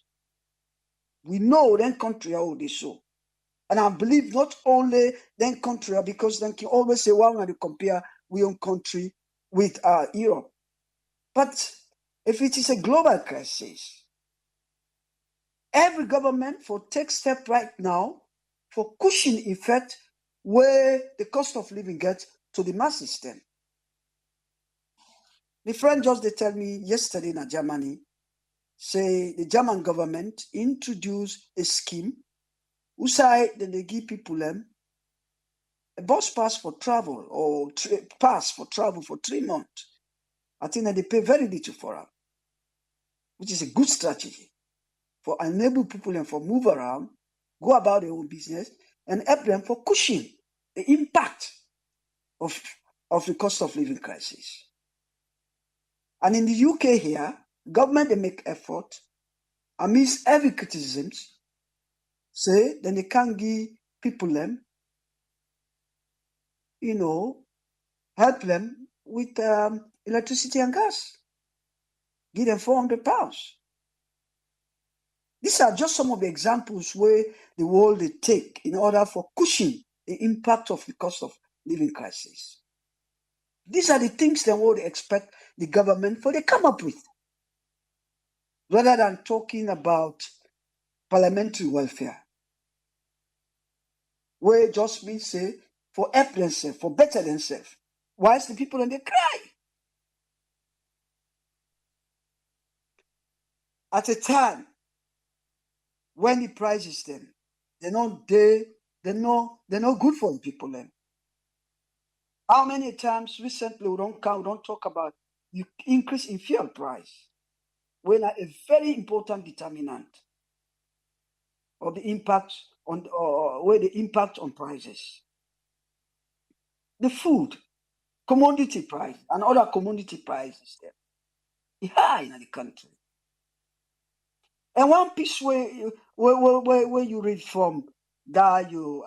Speaker 2: We know then country how they show. And I believe not only then country, because then you always say, well, when you compare we own country with Europe. But if it is a global crisis, every government for take step right now for cushion effect where the cost of living gets to the mass system. The friend just they tell me yesterday in Germany, say the German government introduced a scheme who say that they give people a bus pass for travel or pass for travel for 3 months. I think that they pay very little for them, which is a good strategy for enable people and for move around, go about their own business and help them for cushion the impact of the cost of living crisis. And in the UK here, government, they make effort amidst heavy criticisms, say then they can't give people them, help them with electricity and gas. Give them £400. These are just some of the examples where the world they take in order for cushion the impact of the cost of living crisis. These are the things that we expect the government for they come up with, rather than talking about parliamentary welfare, where it just means say for help themselves, for better themselves, whilst the people and they cry. At a time when the prices them, they're not good for the people then. How many times recently we don't talk about the increase in fuel price, when a very important determinant of the impact on where the impact on prices. The food, commodity price, and other commodity prices there is high in the country. And one piece where you read from that you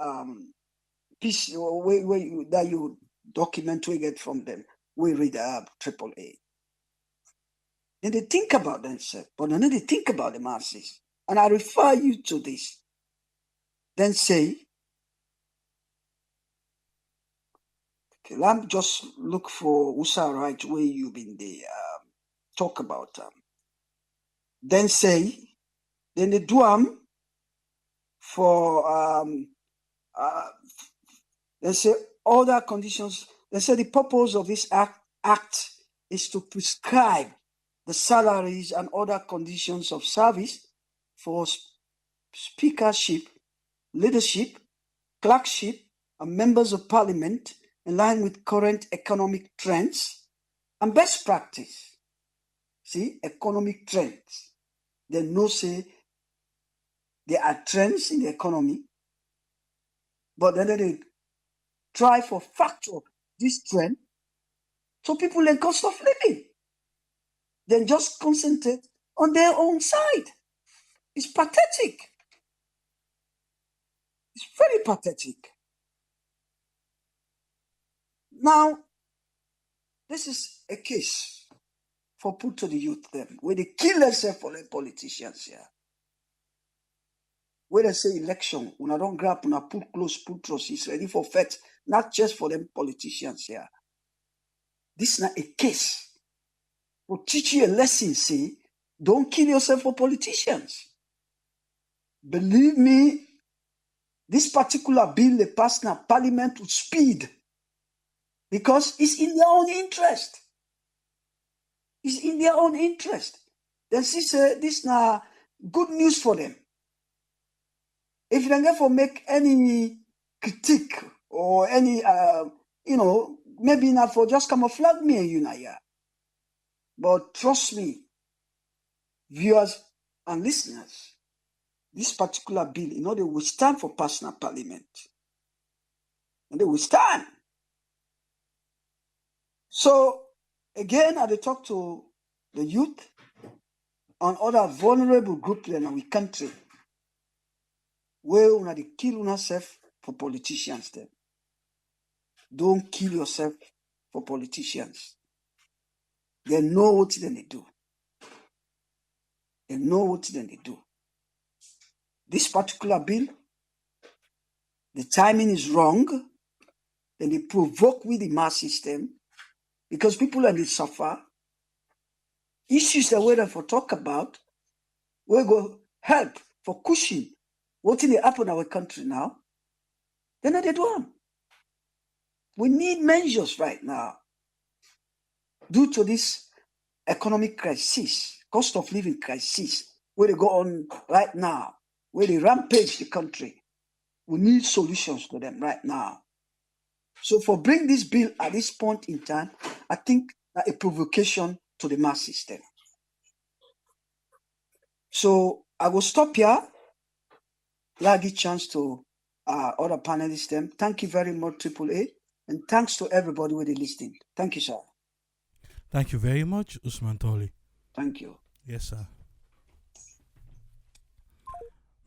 Speaker 2: piece where you that you document we get from them, we read AAA. Then they think about themselves, but then they think about the masses. And I refer you to this. Then say, okay, let me just look for USA right where you've been there. Talk about then say, then they do for they say other conditions. They say the purpose of this act is to prescribe the salaries and other conditions of service for speakership, leadership, clerkship, and members of parliament in line with current economic trends and best practice. See, economic trends. They know say there are trends in the economy, but then they try for factor this trend so people in cost of living. Then just concentrate on their own side. It's pathetic. It's very pathetic. Now, this is a case for put to the youth them, where they kill themselves for the politicians here. Where they say election, when I don't grab, when I put close, put trust, it's ready for fete, not just for them politicians here. This is not a case for teach you a lesson, say, don't kill yourself for politicians. Believe me, this particular bill they passed now parliament with speed because it's in their own interest. It's in their own interest. Then see, say, this now good news for them. If you don't therefore make any critique or any, maybe not for just camouflage me and you now, yeah. But trust me, viewers and listeners, this particular bill, they will stand for personal parliament. And they will stand. So, again, I talk to the youth and other vulnerable groups in our country where they kill yourself for politicians then. Don't kill yourself for politicians. They know what they do. They know what they do. This particular bill, the timing is wrong. Then they provoke with the mass system because people are suffer. Issues that we're for talk about, we go help for cushion what they happen in our country now. Then they do them. We need measures right now due to this economic crisis, cost of living crisis, where they go on right now, where they rampage the country. We need solutions to them right now. So for bring this bill at this point in time, I think that a provocation to the mass system. So I will stop here. I'll give chance to other panelists them. Thank you very much, Triple A. And thanks to everybody with the listening. Thank you, sir.
Speaker 1: Thank you very much, Usman Toli.
Speaker 2: Thank you.
Speaker 1: Yes, sir.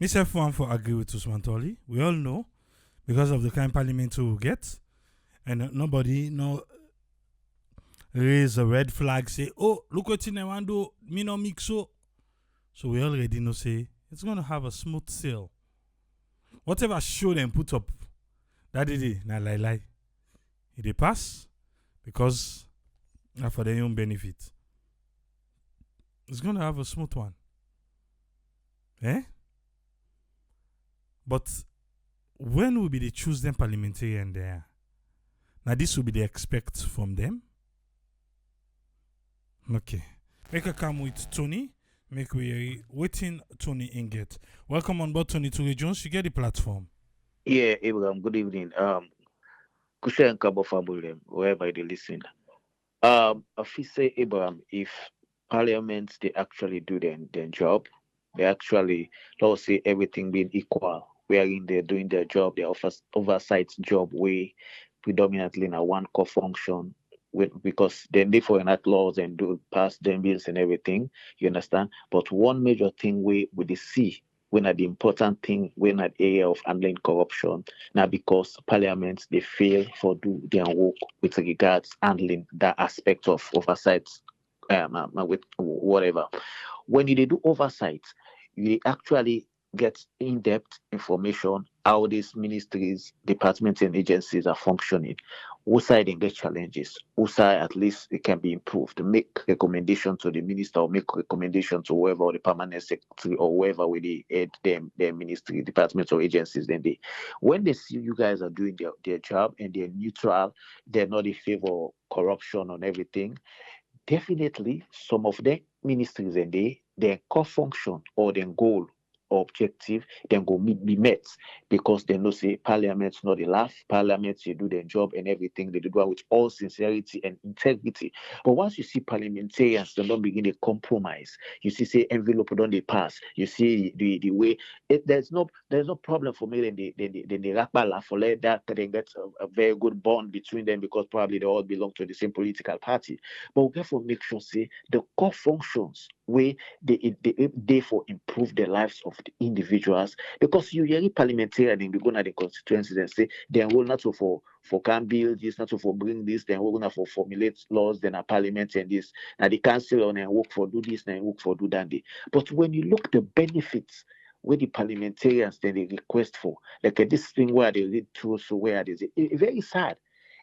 Speaker 1: Mr. F1 for agree with Usman Toli. We all know because of the kind parliament we get, and nobody raise a red flag, say, oh, look what I want to do, me no mix so. So we already know, say, it's going to have a smooth sail. Whatever show them put up, that day, na lie. It pass because for their own benefit. It's going to have a smooth one. Eh? But when will be the choose them parliamentarian there? Now this will be the expect from them. Okay. Make a come with Tony. Make we waiting Tony Inget. Welcome on board, Tony Ture Jones. You get the platform.
Speaker 3: Yeah, Abraham, good evening. Kusha and Kabo family, wherever they listen. If you say Abraham, if parliaments they actually do their job, they actually, let's say everything being equal, wherein they're doing their job, their oversight job way predominantly in a one core function because then they for enact laws and do pass them bills and everything, you understand? But one major thing we see when at the important thing when at area of handling corruption now because parliaments they fail for do their work with regards handling that aspect of oversight with whatever. When you do oversight, you actually get in-depth information how these ministries, departments, and agencies are functioning. Who side they get challenges? Who side at least it can be improved? Make recommendation to the minister or make recommendation to whoever or the permanent secretary or whoever with the head their ministry, departments or agencies. Then when they see you guys are doing their job and they're neutral, they're not in favor of corruption and everything. Definitely, some of the ministries and their core function or their goal or objective then go be met because they know say parliament's not a laugh. Parliament you do their job and everything they do it with all sincerity and integrity. But once you see parliamentarians they don't begin to compromise. You see say envelope don't they pass. You see the way there's no problem for me then they rakbala for let that they get a very good bond between them because probably they all belong to the same political party. But we therefore make sure say the core functions where they for improve the lives of the individuals because you hear parliamentarian and they go to the constituencies and say they will not so for can build this, not so for bring this, then we're gonna for formulate laws, then a parliament and this, now the council on and work for do this, and work for do that. But when you look the benefits where the parliamentarians then they request for, like this thing where they read through, so where they say, very sad.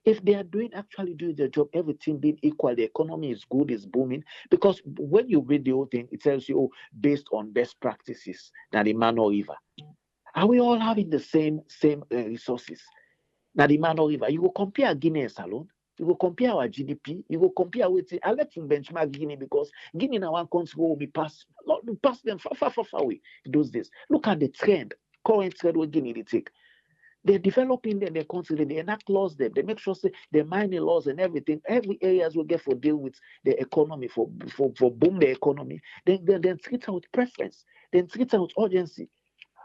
Speaker 3: If they are actually doing their job, everything being equal, the economy is good, is booming. Because when you read the whole thing, it tells you, based on best practices, now the Mano River. Are we all having the same resources? Now the Mano River, you will compare Guinea and Salon, you will compare our GDP, you will compare with it. I let him benchmark Guinea because Guinea in our country will be passed them far away those days. Look at the trend, current trend what Guinea they take. They're developing their country, they enact laws there, they make sure say they're mining laws and everything. Every areas will get for deal with the economy, for boom the economy, then treat her with preference, then treat her with urgency.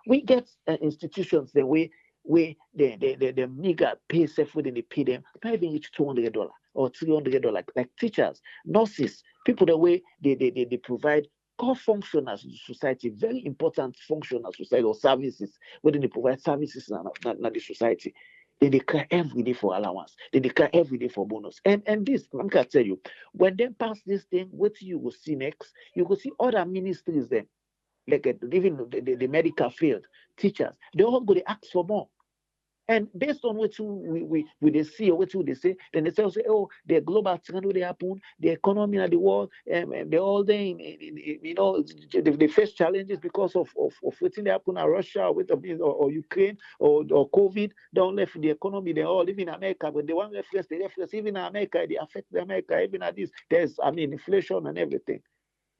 Speaker 3: We get institutions the way the meager pay self when they pay them, not even reach $200 or $300, like teachers, nurses, people the way they provide core function as society, very important function as society or services, whether they provide services in the society. They cry every day for allowance. They cry every day for bonus. And this, I'm gonna tell you, when they pass this thing, what you will see next, you will see other ministries then, like even the medical field, teachers, they all go to ask for more. And based on what they see or what they say, then they say, oh, the global trend will happen, the economy and the world, and they're all there, they face challenges because of what they happen in Russia or Ukraine or COVID. They don't left the economy, they all live in America, but they want reference, even in America, they affect America, even at this, there's, inflation and everything.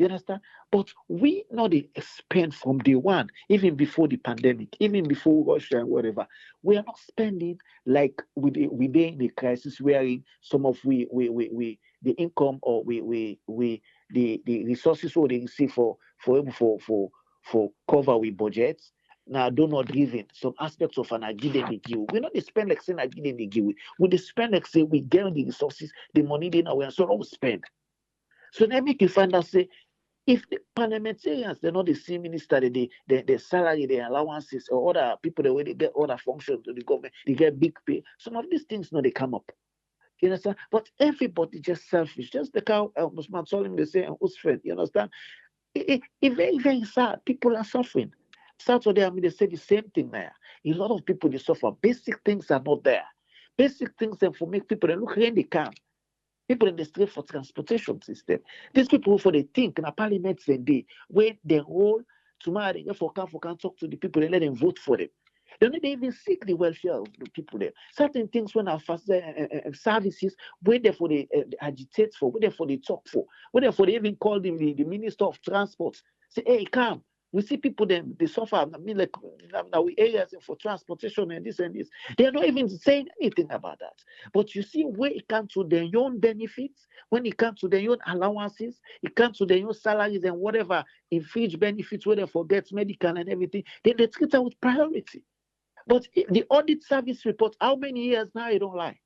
Speaker 3: You understand? But we not spend from day one, even before the pandemic, even before Russia and whatever. We are not spending like within the crisis wherein some of we the income or the resources what they receive for cover with budgets. now donor driven. Some aspects of an agile they give. We not they spend like saying agile they give. We they spend like say we get the resources, the money they know, so don't spend. So then make you find out say if the parliamentarians they're not the same minister, the salary, the allowances, or other people the way they get other functions to the government, they get big pay. Some of these things no they come up. You understand? But everybody just selfish. Just the cow Musman Solim they say and Usfred, you understand? It very, very sad. People are suffering. Saturday, I mean, they say the same thing there. A lot of people they suffer. Basic things are not there. Basic things and for make people they look when they can. People in the street for transportation system. These people for they think in a parliament and they when they roll tomorrow they for can talk to the people and let them vote for them. They don't even seek the welfare of the people there. Certain things when our fast services, where they for the agitate for, where they for the talk for, where they for they even call the minister of transport. Say, hey, come. We see people them they suffer. I mean, like now we areas for transportation and this and this. They are not even saying anything about that. But you see, when it comes to their own benefits, when it comes to their own allowances, it comes to their own salaries and whatever infringe benefits, where they forget medical and everything, they treat them with priority. But the audit service report, how many years now? You don't lie.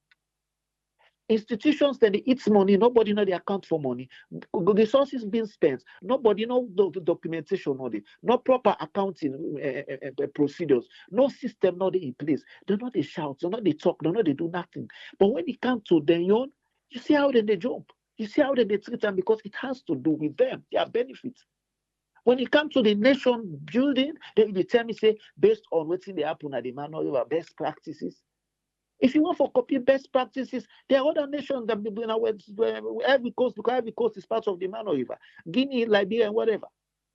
Speaker 3: Institutions that they eat money, nobody know they account for money. Resources being spent, nobody know the documentation on it. No proper accounting procedures, no system not in place. They know they shout, they know they talk, they know they do nothing. But when it comes to their own, you see how they jump. You see how they treat them because it has to do with them, their benefits. When it comes to the nation building, they tell me, say, based on what's in the happen at the manual of best practices. If you want for copy best practices, there are other nations that every coast, because every coast is part of the Mano River. Guinea, Liberia, and whatever.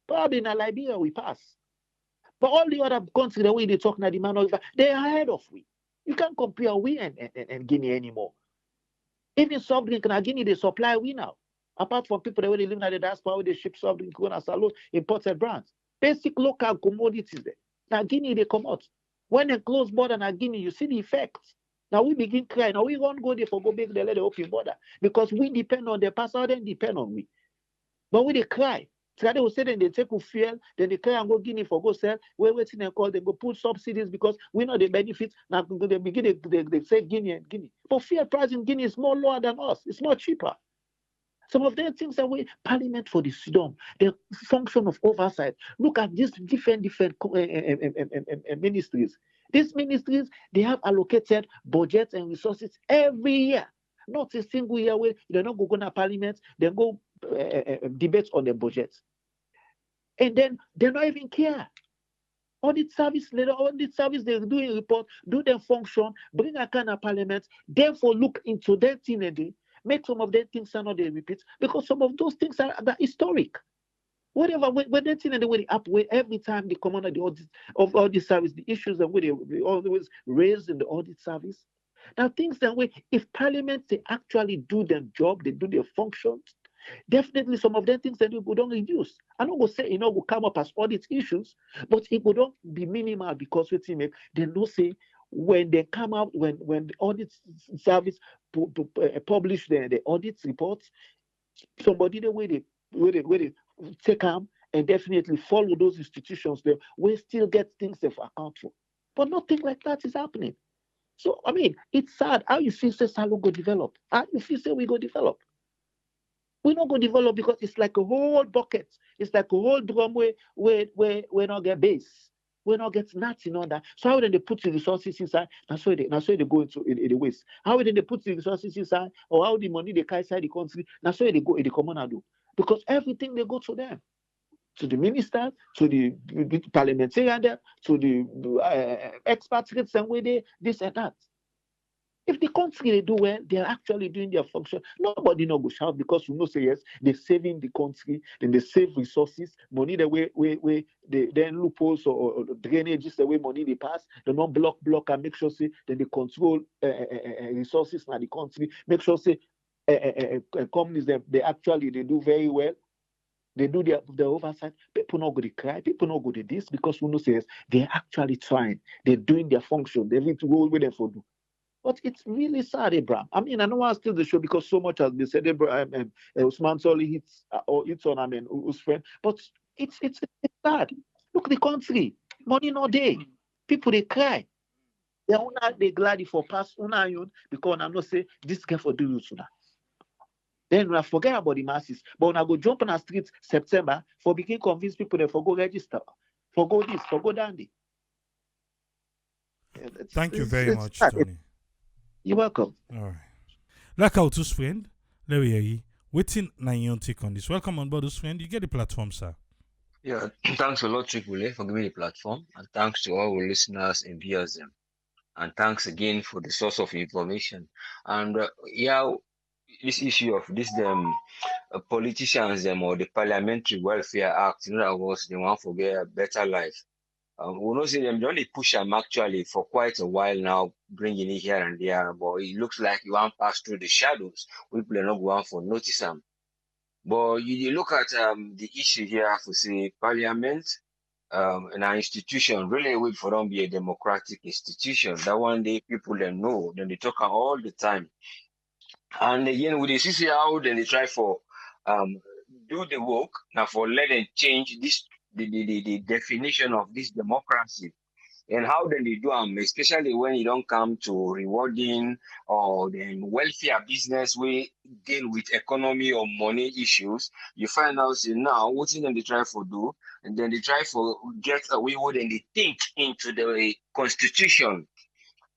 Speaker 3: Probably in Liberia we pass. But all the other countries, the way they talk now, the Mano River, they are ahead of we. You can't compare we and Guinea anymore. Even soft drink in Guinea, they supply we now. Apart from people that they live in the diaspora, they ship soft drink, salon, imported brands. Basic local commodities there. Now Guinea, they come out. When they close border now Guinea, you see the effects. Now we begin crying. Now we won't go there for go back the let the open border because we depend on the pastor, then depend on we. But we they cry. So they will say then they take with fuel, then they cry and go Guinea for go sell. We're waiting and call, they go put subsidies because we know the benefits. Now they begin they say Guinea and Guinea. But fuel price in Guinea is more lower than us. It's more cheaper. Some of them things that we Parliament for the Sudan, the function of oversight. Look at these different ministries. These ministries, they have allocated budgets and resources every year. Not a single year where they don't go to Parliament, they go debate on the budget. And then they don't even care. Audit service, they're doing report, do their function, bring a kind of Parliament, therefore look into that thing and they make some of them things are not they repeat because some of those things are historic. Whatever when they thing and the way they up every time they come under the audit of audit service, the issues that they always raise in the audit service. Now things that way, if Parliament they actually do their job, they do their functions, definitely some of them things that we don't reduce. I'm not gonna say will come up as audit issues, but it would not be minimal because we make they know say when they come out when the audit service publish the audit reports, somebody the way they take them and definitely follow those institutions there, we still get things to account for. But nothing like that is happening. So I mean, it's sad. How you feel say Salo go develop? How you feel say we go develop? We not go develop because it's like a whole bucket. It's like a whole drum where we not get base. We not get nothing on that. So how then they put the resources inside? That's why they go into in the waste. How then they put the resources inside, or how the money they carry inside the country? That's why they go in the common do. Because everything they go to them, to the minister, to the parliamentarian, to the expatriates, and where they this and that. If the country they do well, they're actually doing their function. Nobody no go shout because we know say yes, they're saving the country, then they save resources, money the way they then loopholes or drainages the way money they pass, they not block and make sure say then they control resources in the country, make sure say companies they actually they do very well. They do their oversight. People not go to cry. People not go to this because we know say yes, they're actually trying. They're doing their function. They need to go with them for do. But it's really sad, Abraham. I mean, I don't want to steal the show because so much has been said. Abraham Usman Soli hits on Usfriend, but it's sad. Look, the country. Money no day. People they cry. They glad for pass una yon because I know say this can for do you sooner. Then we forget about the masses. But when I go jump on the streets September for begin convince people they for go register, for go this, for go down there.
Speaker 1: Thank you very much, Tony.
Speaker 3: You're welcome.
Speaker 1: All right. Like our two friend, Larry, waiting na your take on this. Welcome on board, those friend. You get the platform, sir.
Speaker 4: Yeah, thanks a lot, Triple for giving me the platform, and thanks to all our listeners and viewers. And thanks again for the source of information. And this issue of this politicians or the Parliamentary Welfare Act, in other words, they want to get a better life. We know see them only push them actually for quite a while now, bringing it here and there, but it looks like you want to pass through the shadows. People are not going for notice them. But you look at the issue here for say Parliament, an institution really will for them be a democratic institution. That one day people then know, then they talk all the time. And again, with the see how then they try for do the work now for let them change this the definition of this democracy. And how then they do them, especially when you don't come to rewarding or the welfare business we deal with economy or money issues, you find out say now what then they try for do, and then they try for get away with and they think into the constitution.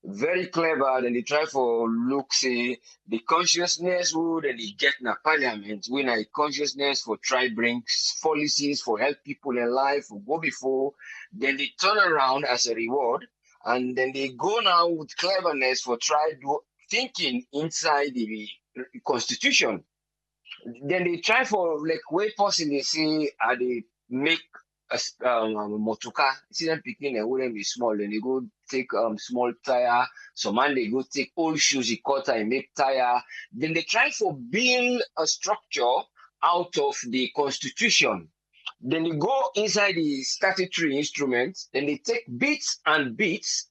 Speaker 4: Very clever, then they try for look say the consciousness would and they get in a parliament when a consciousness for try bring policies for help people in life for go before, then they turn around as a reward, and then they go now with cleverness for try do thinking inside the constitution. Then they try for like way possibly say they make a motoka, see them picking and wouldn't be small, then they go take small tire, some man they go take old shoes, he cut and make tire. Then they try for build a structure out of the constitution. Then they go inside the statutory instruments, then they take bits and bits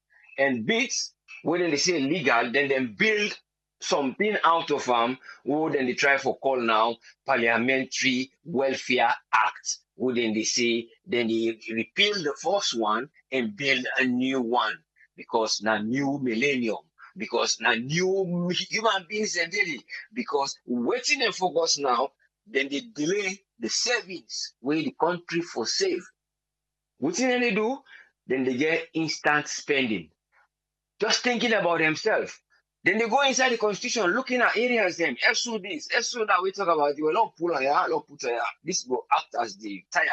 Speaker 4: when they say legal, then they build something out of them, who then they try for call now Parliamentary Welfare Act. Who then they say, then they repeal the first one and build a new one because now new millennium, because now new human beings and daily, because waiting and focus now, then they delay the savings where the country for save. What then they do? Then they get instant spending, just thinking about themselves. Then they go inside the constitution, looking at areas them, EFSU this, EFSU that we talk about, you will not pull on here, not put on here. This will act as the tire.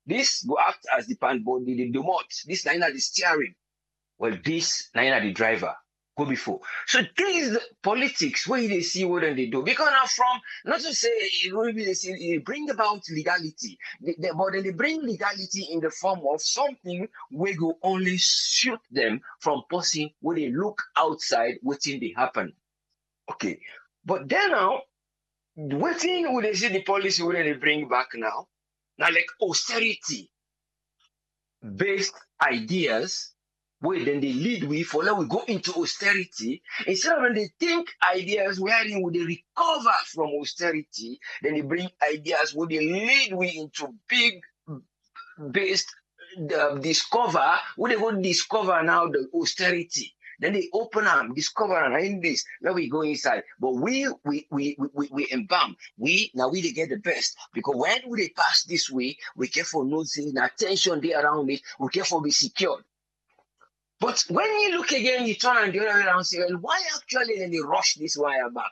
Speaker 4: This will act as the pan body, the remote. This is the steering. Well, this is the driver. Go before. So this is the politics where they see what they do. Because now from, not to say, they bring about legality, but then they bring legality in the form of something where you only shoot them from person where they look outside, waiting they happen. Okay. But then now, waiting when they see the policy where they bring back now like austerity based ideas, where then they lead we for now we go into austerity. Instead of when they think ideas wherein would they recover from austerity, then they bring ideas where they lead we into big based discover, where they go discover now the austerity. Then they open up, discover and in this. Now we go inside. But we embalm. We they get the best. Because when they pass this way, we care for noticing attention there around it, we care for be secured. But when you look again, you turn and the other way around and say, well, why actually then they rush this wire back?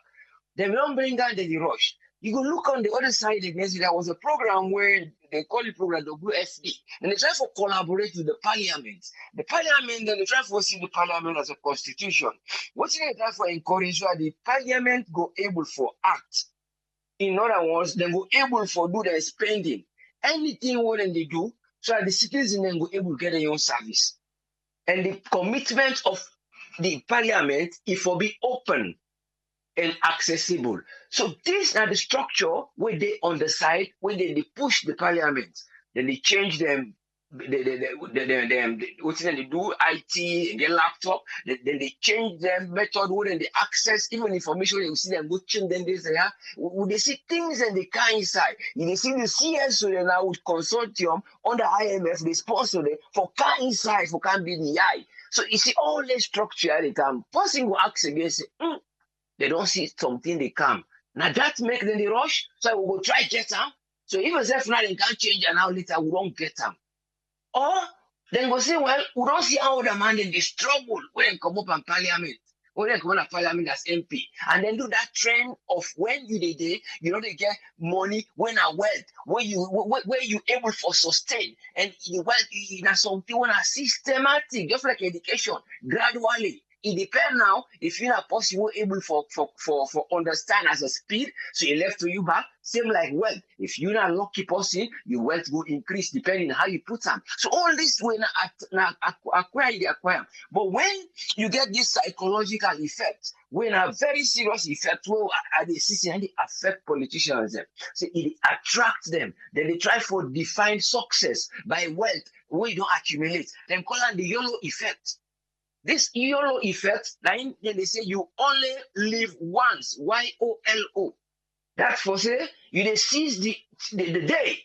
Speaker 4: They don't bring down then they rush. You go look on the other side against it. There was a program where they call it program WFD, and they try to collaborate with the parliament. The parliament, then they try to see the parliament as a constitution. What they try to encourage so the parliament go able for act. In other words, they go able for do their spending. Anything what they do, so that the citizens then go able to get their own service. And the commitment of the parliament is for be open and accessible. So these are the structure where they on the side, where they push the parliament, then they change them what they do IT, their laptop, then they change their method when they access even information. You see them go change. Then they say, they see things and they can't inside. You see the CSO now with consortium under IMF, they sponsor them for car inside for can be the eye. So you see all the structure at the time. Person will ask again, say, they don't see something they come. Now that make them the rush. So we will try get them. So even if now they can't change and now later we don't get them. Or then we say, well, we don't see how the man in the struggle when they come up in parliament, when they come up in parliament as MP, and then do that trend of when you they they get money when a wealth, where you able for sustain, and the wealth in something when a systematic, just like education, gradually. It depends now if you're not possible able for understand as a speed, so you left to you back. Same like wealth. If you're not lucky person, your wealth will increase depending on how you put them. So all this will not acquire. But when you get this psychological effect, when a very serious effect, where at the system and they affect politicians, so it attracts them. Then they try for define success by wealth where you don't accumulate. Then call it the YOLO effect. This YOLO effect, then they say you only live once, YOLO. That's for say, you seize the day.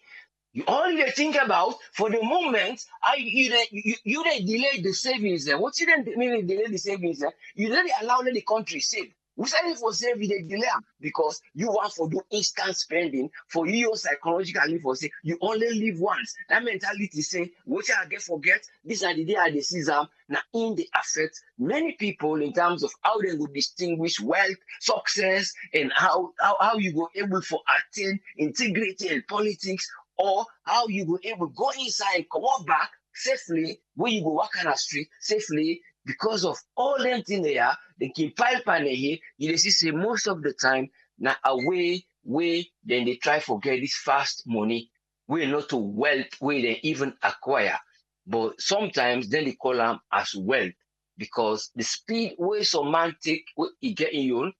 Speaker 4: You only think about for the moment, you delay the savings. What you then mean delay the savings? You don't allow the country save. We say for save they delay because you want to do instant spending for you psychologically for say you only live once. That mentality say what I get forget. This are the day I seize now in the affect many people in terms of how they would distinguish wealth, success, and how you go able for attain integrity in politics, or how you go able go inside and come out back safely when you go walk on the street safely. Because of all them things there, they can pile pan here. You see, say most of the time, now away, then they try to get this fast money. We're not to wealth where they even acquire. But sometimes then they call them as wealth because the speed where some man take what he get in you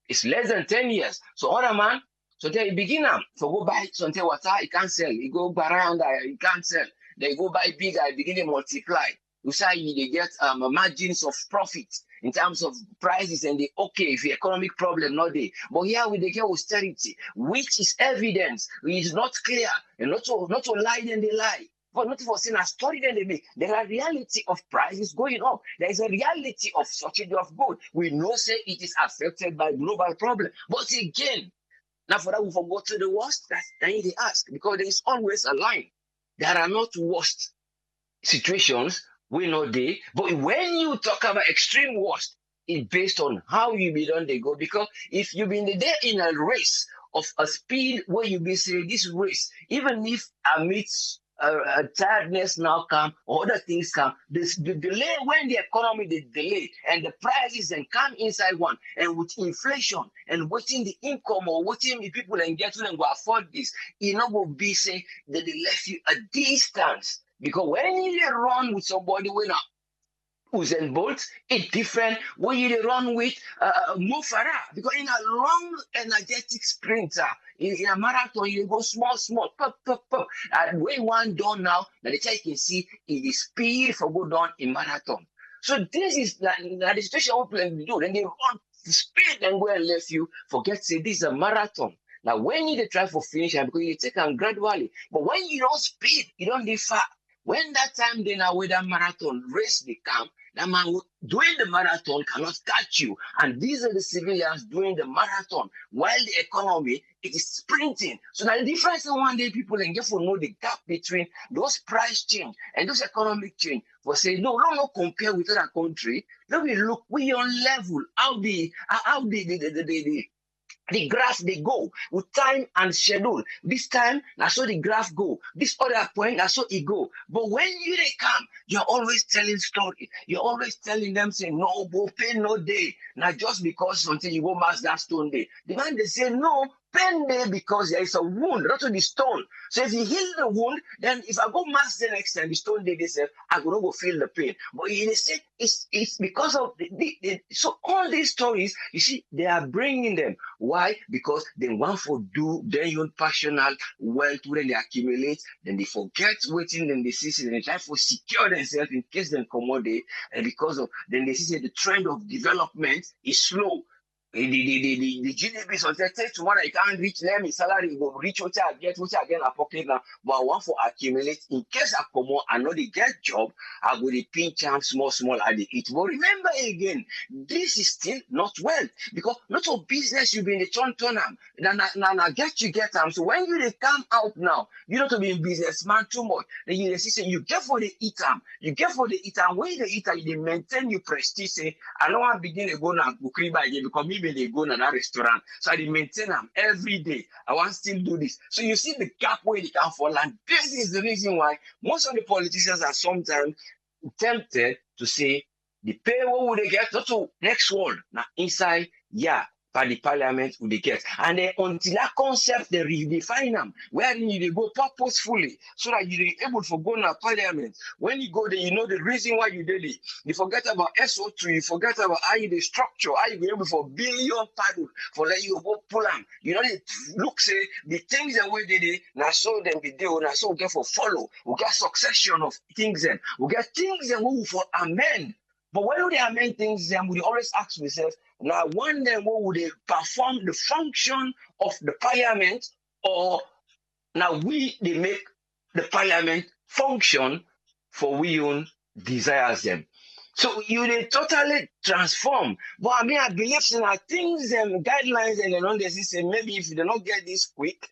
Speaker 4: is less than 10 years. So other man, so they begin them. So go buy something water, he can't sell. He go around there, he can't sell. They go buy bigger, begin to multiply. You say they get margins of profit in terms of prices, and they if the economic problem not there. But here we get austerity, which is evidence, which is not clear, and not to lie then they lie. But not for saying a story then they make. There are reality of prices going up. There is a reality of shortage of goods. We know say it is affected by global problem. But again, now for that we forgot to the worst. That's then they ask because there is always a line. There are not worst situations. We know they, but when you talk about extreme worst, it's based on how you be done they go. Because if you been there in a race of a speed where you be saying this race, even if amidst tiredness now come or other things come, the delay when the economy the delay and the prices then come inside one, and with inflation and waiting the income or waiting the people and get to them go afford this, it not will be say that they left you a distance. Because when you run with somebody who's in Bolt, it's different when you run with Mo Farah. Because in a long, energetic sprinter, in a marathon, you go small, pop. And when one done now, the child can see it is speed for go down in marathon. So this is the situation we plan to do. Then they run the speed and go and let you forget, say, this is a marathon. Now, when you try for finish, because you take them gradually. But when you don't speed, you don't be far. When that time then away that marathon race they come, that man doing the marathon cannot catch you. And these are the civilians doing the marathon while the economy it is sprinting. So now the difference in one day people and get to know the gap between those price change and those economic change. For say no compare with other country. Let me look we on level how the graph they go with time and schedule. This time, that's so the graph go. This other point, that's so it go. But when you they come, you're always telling story. You're always telling them, say, no, go pay no day. Now just because until you go mass that stone day. The man they say, no, pain there because there is a wound, not to the stone. So if you heal the wound, then if I go mass the next time, the stone did this, I will not go feel the pain. But they say it's because of so all these stories, you see, they are bringing them. Why? Because they want to do their own personal wealth when they accumulate, then they forget waiting, then they see, then they try to secure themselves in case they accommodate, and because of then they see the trend of development is slow. The GDP is on tomorrow, I can't reach them, his salary will reach what I get in a pocket now, but I want to accumulate in case I come out and not get job, I will pinch them small at the eat. But remember again, this is still not wealth because not of business you be in the turn them. Now get them. So when you they come out now, you don't have to be a businessman too much. Then you say you get for the eat them, when you eat them, you maintain your prestige. Say, I don't want to begin to go now again because maybe they go to that restaurant. So I maintain them every day. I want to still do this. So you see the gap where they can fall. And this is the reason why most of the politicians are sometimes tempted to say the pay what would they get not to next world. Now inside, yeah, by the parliament would they get. And then until that concept they redefine them, where you they go purposefully so that you're able to go to parliament. When you go there, you know the reason why you did it. You forget about SO2, you forget about how you the structure, how you be able for billion paddle for let you go pull them. You know, they look say the things that we did it, now so them be do, now so we get for follow, we get succession of things then, we get things that we for amend. But when they amend things, then we always ask ourselves, now one day what would they perform the function of the parliament, or now they make the parliament function for we own desires them. So you they totally transform. But I mean I believe in things and guidelines and then they say maybe if they don't get this quick,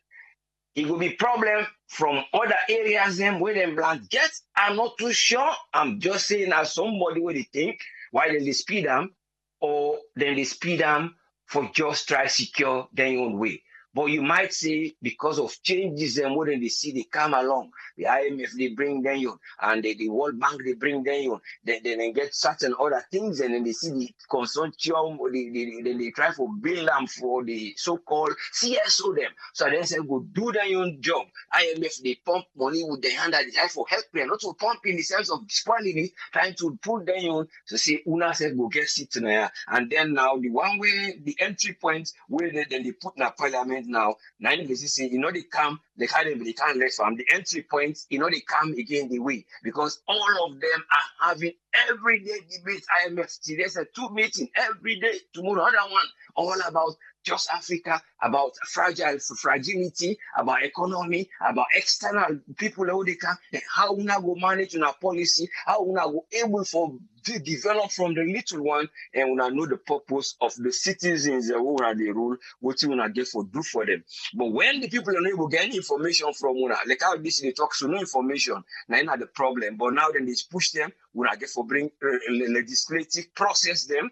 Speaker 4: it will be problem from other areas them where them plant get. I'm not too sure. I'm just saying as somebody where they think why they speed them, or then they speed them for just try secure their own way. But you might say because of changes and what they see they come along, the IMF they bring them on, and the World Bank they bring them on, then they get certain other things, and then they see the consortium, they try to build them for the so-called CSO them. So then say go do their own job. IMF they pump money with their hand, they try for help them, not to pump in the sense of spoiling it, trying to pull them on to say Una said go get sit there, and then now the one way the entry points where they put in a parliament. Now, they say, they come, they can't let from the entry points, they come again the way because all of them are having everyday debates. IMF, there's a 2 meeting every day, tomorrow, another one, all about just Africa, about fragility, about economy, about external people how they can, how we go manage on our policy, how we go able for to develop from the little one, and we know the purpose of the citizens who are the rule, what you want to get for do for them. But when the people are not able to get any information from una, like how this they talk, so no information, now not the problem. But now then they push them, we get for bring legislative process them.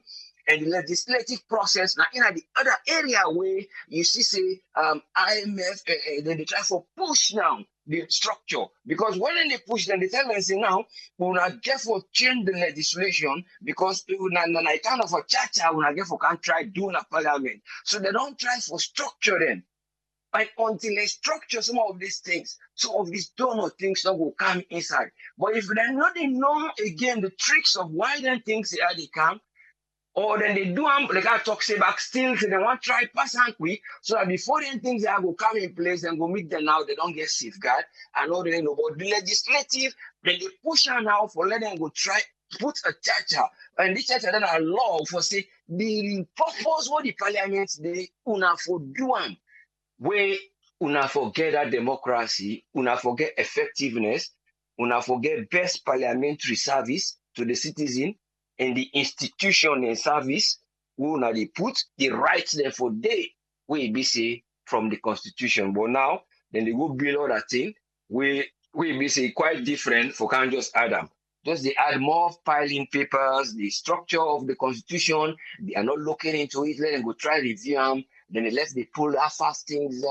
Speaker 4: And the legislative process now in the other area where you see say IMF then they try to push now the structure, because when they push them, they tell them say now we not get for change the legislation because na kind of a cha-cha we not get for can't try doing a parliament. So they don't try for structure them. And until they structure some of these things, some of these donor things that will come inside. But if they not know again the tricks of why then things they come, or then they do like I talk say back still, so they want to try pass and quick, so that before then things they go come in place and go meet them now, they don't get safeguard and all they know. But the legislative, then they push on now for let them go try put a charter, and this charter then a law for say the purpose what the parliament they una for do where una forget that democracy, una forget effectiveness, una forget best parliamentary service to the citizen, and the institution and service who now they put the rights there for they will be say from the constitution. But now then they go build other thing we be say quite different for can't just add them. Just they add more filing papers, the structure of the constitution, they are not looking into it, let them go try review them. Then they let they pull half-ass things,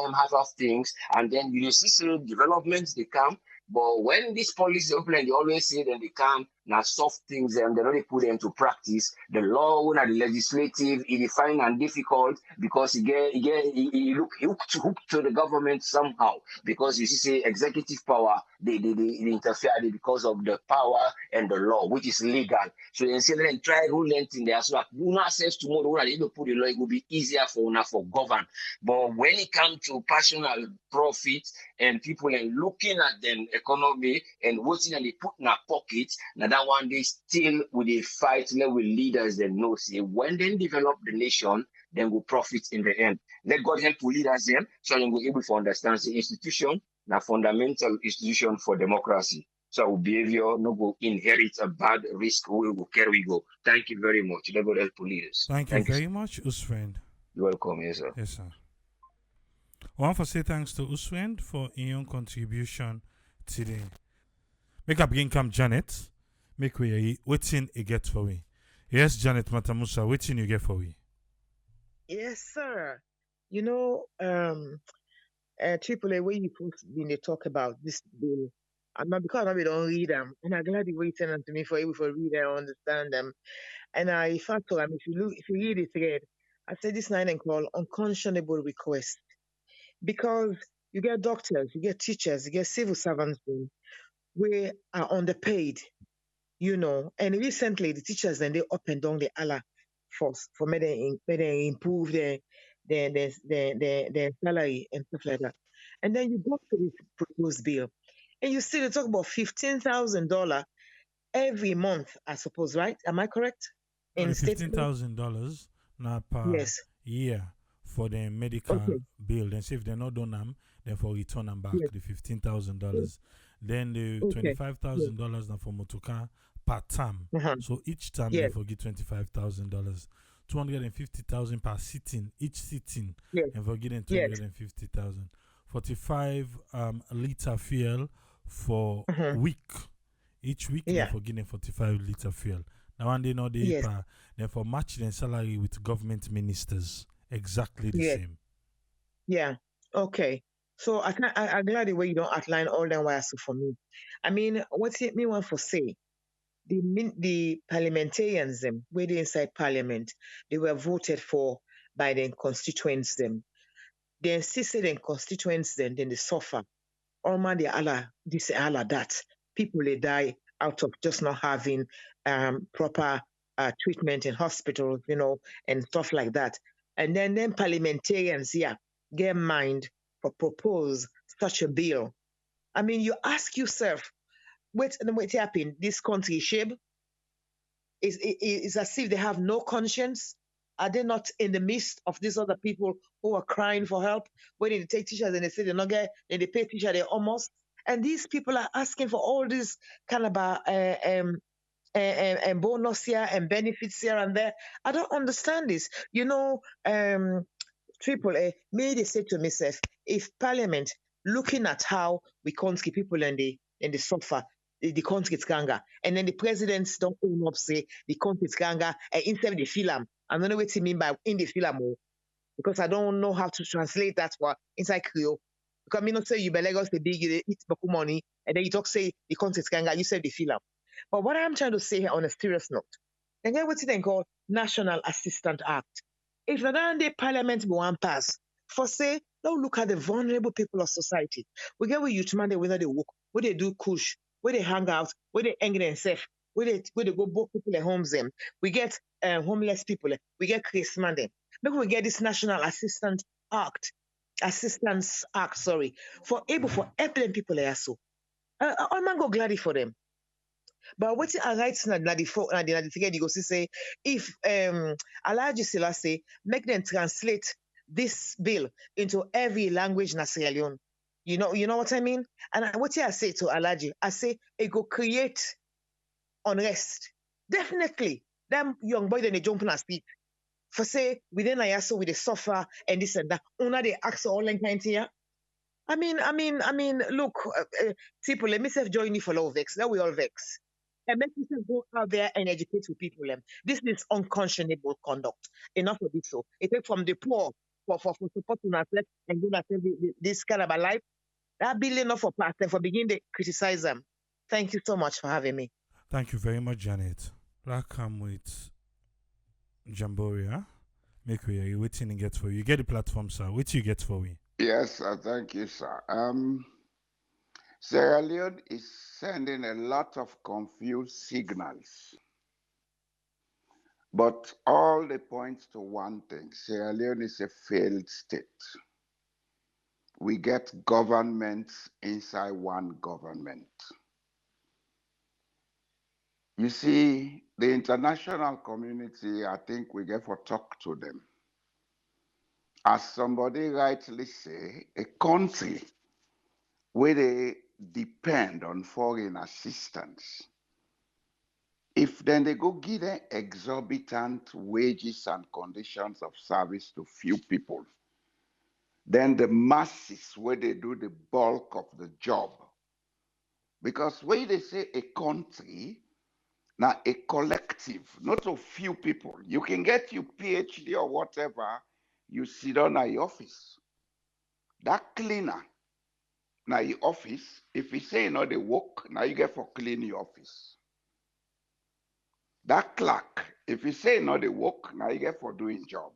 Speaker 4: and then you see developments they come. But when this policy open, they always say then they come, now soft things and they already put them to practice. The law, when the legislative, it is fine and difficult because he look hooked to the government somehow because you see say executive power they interfere because of the power and the law which is legal. So they say then try rule anything there so that you access tomorrow when they put the law it will be easier for govern. But when it comes to personal profit and people and looking at them economy and what's in they put in their pockets, now that one they still with a fight with leaders that know say when they develop the nation, then will profit in the end. Let God help to lead us them so they will be able to understand the institution, the fundamental institution for democracy. So our behavior no go inherit a bad risk we will carry go. Thank you very much. Let God help to lead us.
Speaker 1: Thank you very much, Usfriend.
Speaker 4: You're welcome, yes, sir.
Speaker 1: Yes, sir. I want to say thanks to Usfriend for your contribution today. Make a begin come Janet. Make we waiting a get for we. Yes, Janet Matamusa, waiting you get for we.
Speaker 5: Yes, sir. You know, AAA, where you put when they talk about this bill, and not because we don't read them, and I'm glad you waiting to me for able to read and understand them. And I fact, if you read it again, I said this line and call unconscionable request because you get doctors, you get teachers, you get civil servants we are underpaid, and recently the teachers then they up and down the Allah for me they improve their salary and stuff like that. And then you go to this proposed bill and you see they talk about $15,000 every month, I suppose, right? Am I correct?
Speaker 1: In $15,000 now per year for the medical bill. Then say if they're not done them, then for return them back the $15,000. Then the $25,000 now for motocar per term. So each term they forget $25,000. 250,000 per sitting, each sitting, and forgetting 250,000. 45 liter fuel for week. Each week they forgetting 45 liter fuel. Now one day not they per then for match their salary with government ministers. Exactly the same.
Speaker 5: Yeah. Okay. So I'm glad the way you don't outline all them wires for me. I mean, what's it me want for say? The parliamentarians them where they inside parliament, they were voted for by the constituents them. They insisted in constituents then they suffer. All man they Allah this Allah that. People they die out of just not having proper treatment in hospitals, and stuff like that. And then parliamentarians get mind for propose such a bill. I mean, you ask yourself, what's happening? This country shape is as if they have no conscience. Are they not in the midst of these other people who are crying for help? When they take teachers and they say they're not get, then they pay teachers, they almost. And these people are asking for all this kind of and bonus here and benefits here and there. I don't understand this. AAA, may they say to myself, if Parliament looking at how we can't keep people in the suffer, the country gets ganga, and then the presidents don't own up say the country gets ganga, and instead of the film, I don't know what you mean by in the film, because I don't know how to translate that for inside Creole. Because me not say you be Lagos the big, you eat baku money, and then you talk say the country gets ganga, you say the film. But what I'm trying to say here on a serious note, then get what they call National Assistance Act. If the Parliament will one pass, for say, don't look at the vulnerable people of society. We get with youth man, whether they work, where they do kush, where they hang out, where they angry themselves, where they go book people at homes them. We get homeless people, we get Christmas them. Maybe we get this National Assistance Act, for able for helping people like so. I'm man go glad for them. But what I write na the ticket you go see say if Alhaji Selassie make them translate this bill into every language na Sierra Leone. You know what I mean? And what I say to Alhaji, I say it go create unrest. Definitely. Them young boy then they jump on a speed. For say within Ayaso with the suffer and this and that. Una they ask all like here. I mean, look, people, let me say join you for love vex. Now we all vex. And make people go out there and educate with people. This is unconscionable conduct. Enough of this. So it takes from the poor for supporting ourselves and doing this kind of a life. That bill enough for part and for beginning to criticize them. Thank you so much for having me.
Speaker 1: Thank you very much, Janet. Like come with Jamboria. Make we waiting and get for you. You get the platform, sir. What you get for we?
Speaker 6: Yes, thank you, sir. Sierra Leone is sending a lot of confused signals, but all the points to one thing: Sierra Leone is a failed state. We get governments inside one government. You see, the international community, I think we get for talk to them. As somebody rightly say, a country where they depend on foreign assistance. If then they go give them exorbitant wages and conditions of service to few people, then the masses where they do the bulk of the job. Because when they say a country, now a collective, not a few people. You can get your PhD or whatever, you sit on your office. That cleaner, now your office, if you say you know the work, now you get for clean your office. That clerk, if you say no the work, now you get for doing job.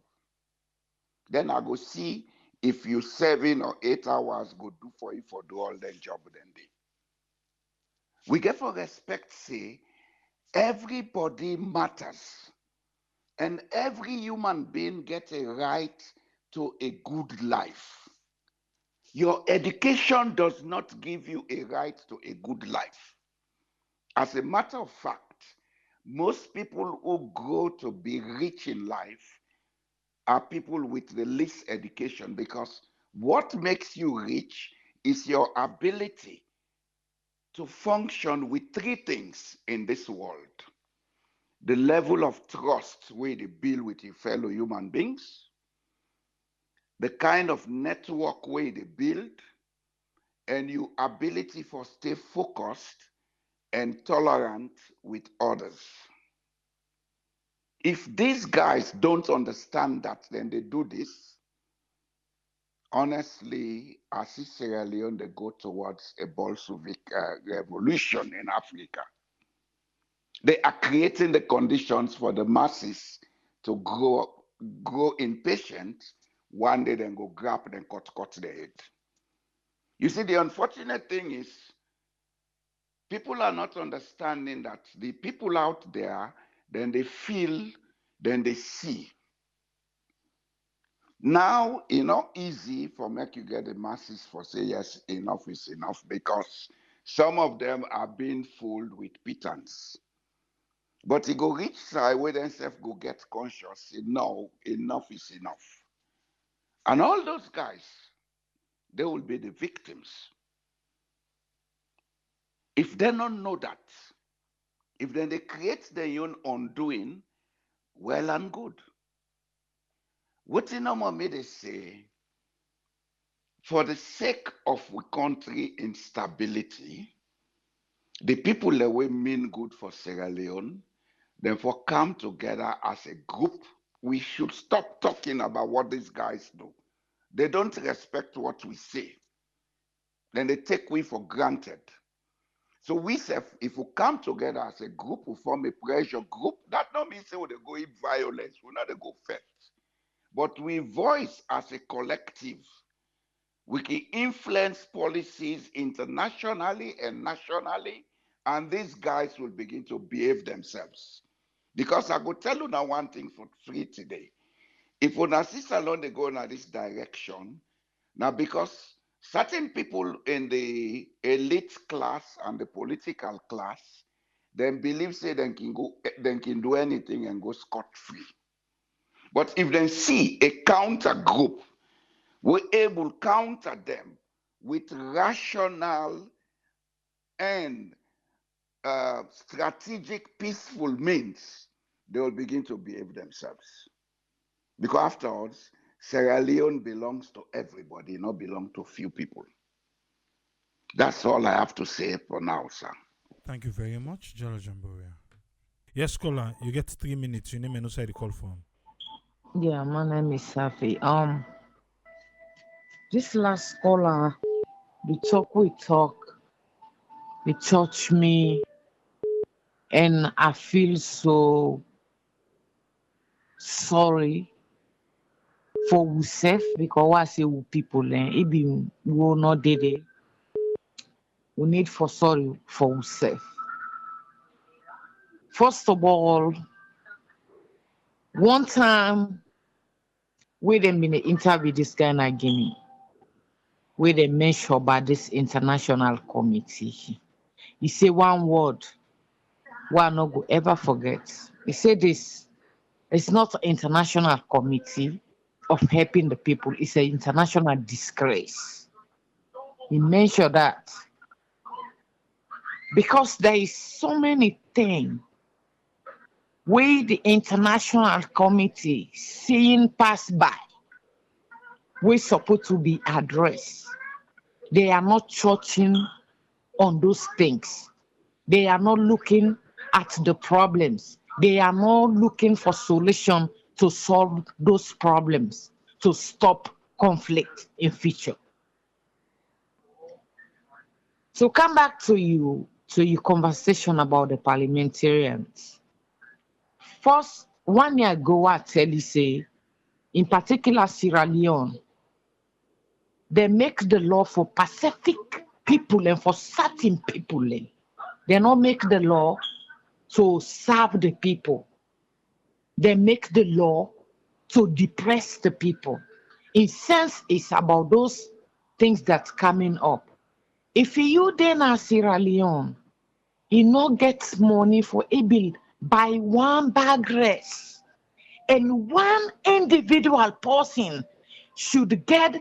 Speaker 6: Then I go see if you 7 or 8 hours go do for you for do all the job then day. We get for respect say everybody matters and every human being gets a right to a good life. Your education does not give you a right to a good life. As a matter of fact, most people who grow to be rich in life are people with the least education, because what makes you rich is your ability to function with three things in this world: the level of trust where you build with your fellow human beings, the kind of network where you build, and your ability for stay focused and tolerant with others. If these guys don't understand that, then they do this. Honestly, I see Sierra Leone they go towards a Bolshevik revolution in Africa. They are creating the conditions for the masses to grow impatient. One day, then go grab and cut their head. You see, the unfortunate thing is people are not understanding that the people out there, then they feel, then they see. Now, easy for make you get the masses for say yes, enough is enough, because some of them are being fooled with pittance. But he go reach side where themselves go get conscious, say no, enough is enough. And all those guys, they will be the victims. If they don't know that, if then they create their own undoing, well and good. What in normal me they say, for the sake of the country instability, the people that we mean good for Sierra Leone, therefore come together as a group. We should stop talking about what these guys do. They don't respect what we say. Then they take we for granted. So we say, if we come together as a group, we form a pressure group, that don't mean say we go in violence, we not go first. But we voice as a collective. We can influence policies internationally and nationally, and these guys will begin to behave themselves. Because I go tell you now one thing for free today. If una see Salon they go in this direction, now because certain people in the elite class and the political class, then believe say they can do anything and go scot-free. But if they see a counter group, we're able to counter them with rational and strategic, peaceful means, they will begin to behave themselves. Because afterwards, Sierra Leone belongs to everybody, not belong to few people. That's all I have to say for now, sir.
Speaker 1: Thank you very much, Jala Jamboria. Yes, caller, you get 3 minutes. Your name and also the call from.
Speaker 7: Yeah, my name is Safi. This last caller, the talk we talk, it touched me And I feel so sorry for ourselves because what I say we people it be we will not did it. We need for sorry for ourselves. First of all, one time wait a minute interview this guy in Guinea, where they mention about this international committee. He say one word, what I not go ever forget. He said this, it's not an international committee of helping the people, it's an international disgrace. He mentioned that because there is so many things we the international committee seeing pass by, we supposed to be addressed. They are not touching on those things. They are not looking at the problems. They are not looking for solution to solve those problems, to stop conflict in future. So come back to your conversation about the parliamentarians. First, 1 year ago, I tell you say, in particular Sierra Leone, they make the law for Pacific people and for certain people. They not make the law to serve the people. They make the law to depress the people. In sense, it's about those things that's coming up. If you then are Sierra Leone, you no get money for able buy one bag rice, and one individual person should get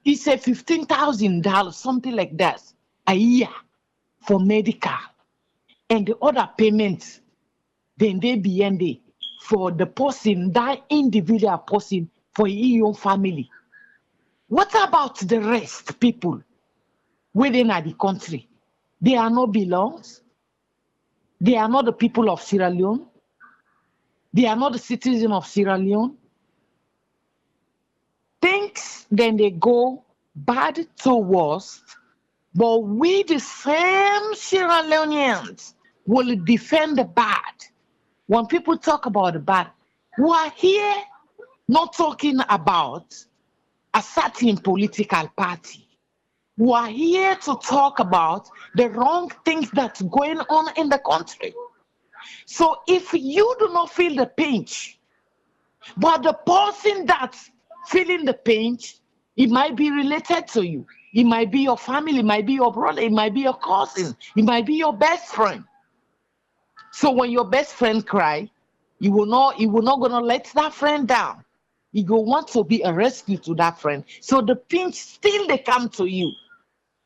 Speaker 7: it's a $15,000, something like that, a year for medical, and the other payments then they be ended for the person, that individual person, for your own family. What about the rest people within the country? They are not belongs. They are not the people of Sierra Leone. They are not the citizens of Sierra Leone. Things then they go bad to worst, but we the same Sierra Leoneans will defend the bad. When people talk about the bad, we are here not talking about a certain political party. We are here to talk about the wrong things that's going on in the country. So if you do not feel the pinch, but the person that's feeling the pinch, it might be related to you. It might be your family, it might be your brother, it might be your cousin, it might be your best friend. So when your best friend cry, you will not gonna let that friend down. You go want to be a rescue to that friend. So the pinch still they come to you,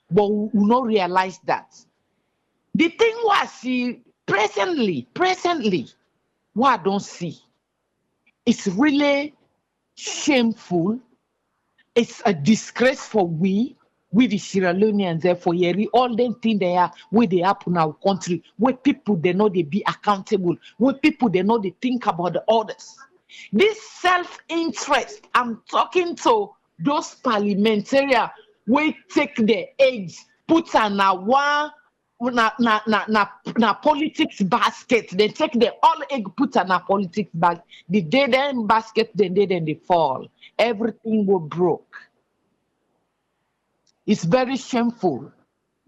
Speaker 7: but we will not realize that. The thing was see presently, what I don't see, it's really shameful. It's a disgrace for we the Sierra Leoneans there for yeri all them things they are where they happen in our country, where people they know they be accountable, where people they know they think about the others. This self-interest, I'm talking to those parliamentarians where take their eggs, put on a one na politics basket. They take the all egg put on a politics bag. The day then basket, then they fall. Everything will broke. It's very shameful.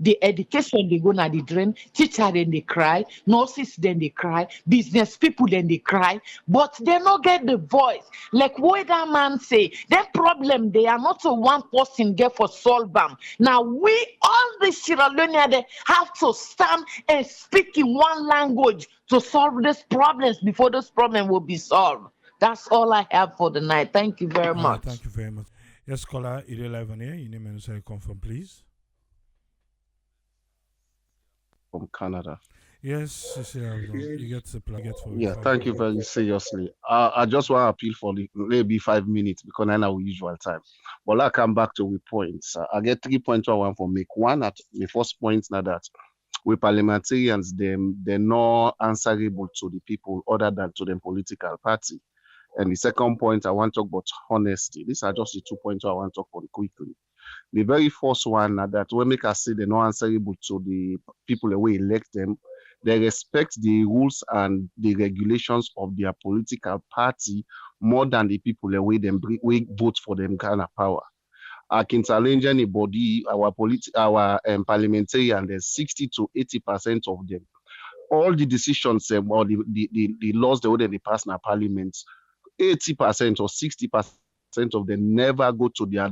Speaker 7: The education they go na the drain, teacher then they cry, nurses then they cry, business people then they cry, but they not get the voice. Like what that man say, that problem they are not a one person get for solve them. Now we all the Sierra Leoneans they have to stand and speak in one language to solve these problems before this problem will be solved. That's all I have for the night. Thank you very
Speaker 1: All right,
Speaker 7: much.
Speaker 1: thank you very much. Yes, caller, it is live on here. Your name and say confirm, please.
Speaker 8: From Canada.
Speaker 1: Yes, you get the for
Speaker 8: Yeah,
Speaker 1: 5
Speaker 8: thank you
Speaker 1: minutes.
Speaker 8: very seriously. I just want to appeal for maybe 5 minutes because I know usual time. But I come back to the points. I get 3 points I want to make. One at the first point now that we parliamentarians they're not answerable to the people other than to the political party. And the second point I want to talk about honesty. These are just the 2 points I want to talk on quickly. The very first one that when make us say they're not answerable to the people that we elect them, they respect the rules and the regulations of their political party more than the people the way them we vote for them kind of power. I can challenge anybody, our parliamentarian, there's 60 to 80% of them. All the decisions or the laws the way they pass in our parliament, 80% or 60% of them never go to their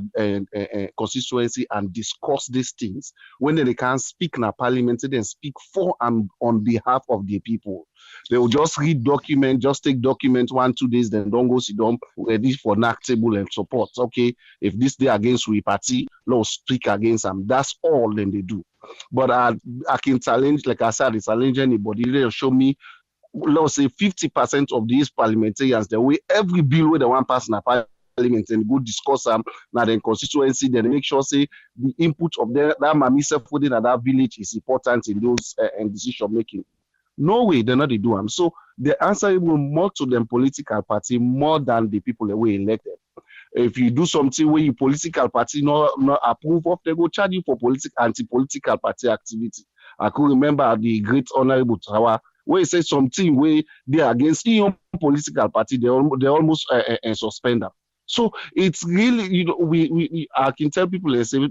Speaker 8: constituency and discuss these things. When they can't speak in a parliament, they speak for and on behalf of the people. They will just read document, just take document 1 2 days, then don't go sit down ready for knock table and support. Okay, if this day against we party, let's speak against them. That's all then they do. But I can challenge, like I said, I challenge anybody. They'll show me, let's say 50% of these parliamentarians, the way every bill where the one pass in a parliament and go discuss them now then constituency, then make sure say the input of that mammy self within that village is important in those decision making. No way, they're not they do them. So the answer will more to them political party more than the people that were elected. If you do something where your political party not approve of, they go charge you for anti-political party activity. I could remember the great honorable Tawa where he said something where they are against your political party, they almost suspend them. So it's really, we I can tell people, they say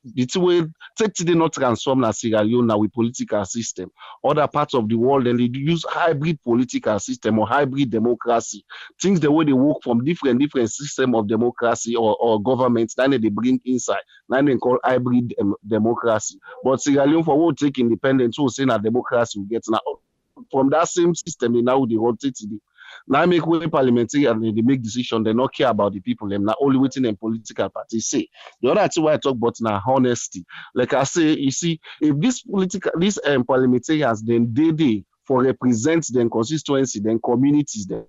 Speaker 8: the way take today not transform na Sierra Leone now with political system. Other parts of the world, and they use hybrid political system or hybrid democracy. Things the way they work from different system of democracy or governments, then they bring inside. Then they call hybrid democracy. But Sierra Leone for what take independence, who say na democracy we get now from that same system, they now they rotate today. Now make way parliamentary and they make decision, they not care about the people, them now only waiting in political parties say. The other thing why I talk about now honesty. Like I say, you see, if these parliamentarians then they for represent their constituency, then communities, they're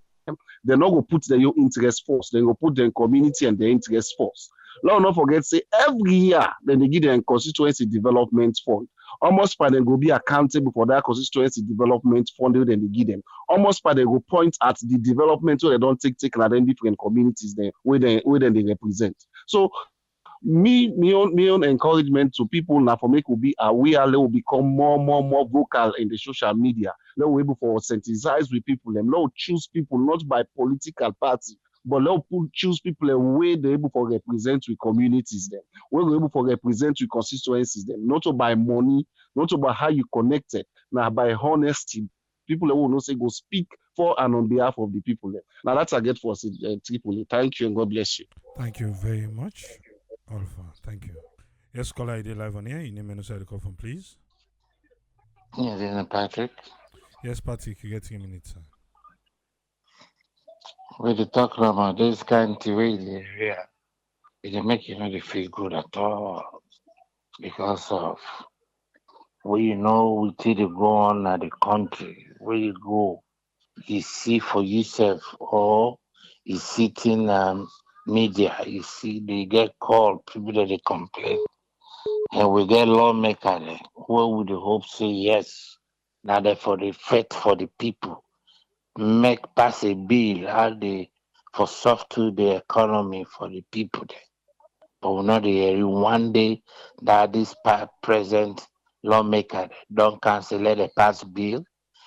Speaker 8: not gonna put their own interest first, they're gonna put their community and their interest first. Let's not forget, say every year then they give them constituency development fund. Almost by then go be accountable for that constituency development fund then they give them. Almost by they go point at the development where they don't take and then different communities then where they represent. So me own encouragement to people now for make will be aware, they will become more vocal in the social media. They will able for sensitize with people, them they'll choose people not by political party, but they'll choose people a way they're able for represent with communities them, where they're able for represent with constituencies them, not by money, not about how you connected, now by honesty. People who will say go speak for and on behalf of the people there. Now that's a get for Tripoli. Thank you and God bless you.
Speaker 1: Thank you very much, Alpha. Thank you. Yes, caller ID live on here. Your name and the call from, please.
Speaker 9: Yeah, this is Patrick.
Speaker 1: Yes, Patrick, you get 3 minutes, sir.
Speaker 9: We're talking about this kind of way, yeah. It make you not feel good at all because of we till you go on at the country where you go, you see for yourself or you see in media, you see they get called, people that they complain. And we get lawmaker there. Where would the hope say yes? Now they for the fight for the people. Make pass a bill how they for soft to the economy for the people there. But we're not hearing one day that this present lawmaker don't cancel the pass bill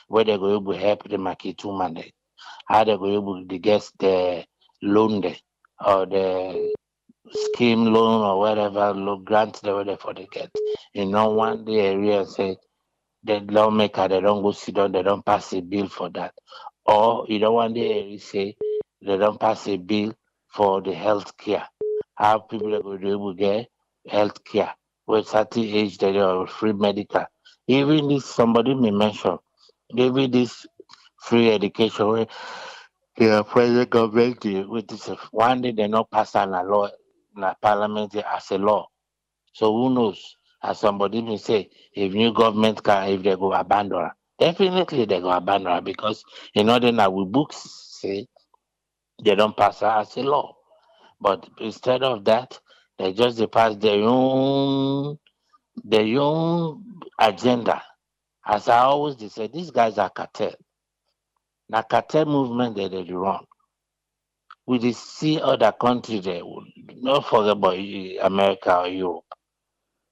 Speaker 9: where they go able to help the market woman there. How they go able to get the loan there or the scheme loan or whatever loan grant they were for the get. One day area say the lawmaker they don't go sit down, they don't pass a bill for that. Or one day area say they don't pass a bill for the health care. How people are going to be able to get health care with certain age that they are free medical. Even this somebody may mention, even this free education where the present government with this one day they not pass on a law in a parliament as a law. So who knows? As somebody may say, if new government can if they go abandon her, definitely they go abandon her because then our books say they don't pass her as a law. But instead of that, they just pass their own agenda. As I always say, these guys are cartel. Now cartel movement they run. We see other countries there, not forget about America or Europe.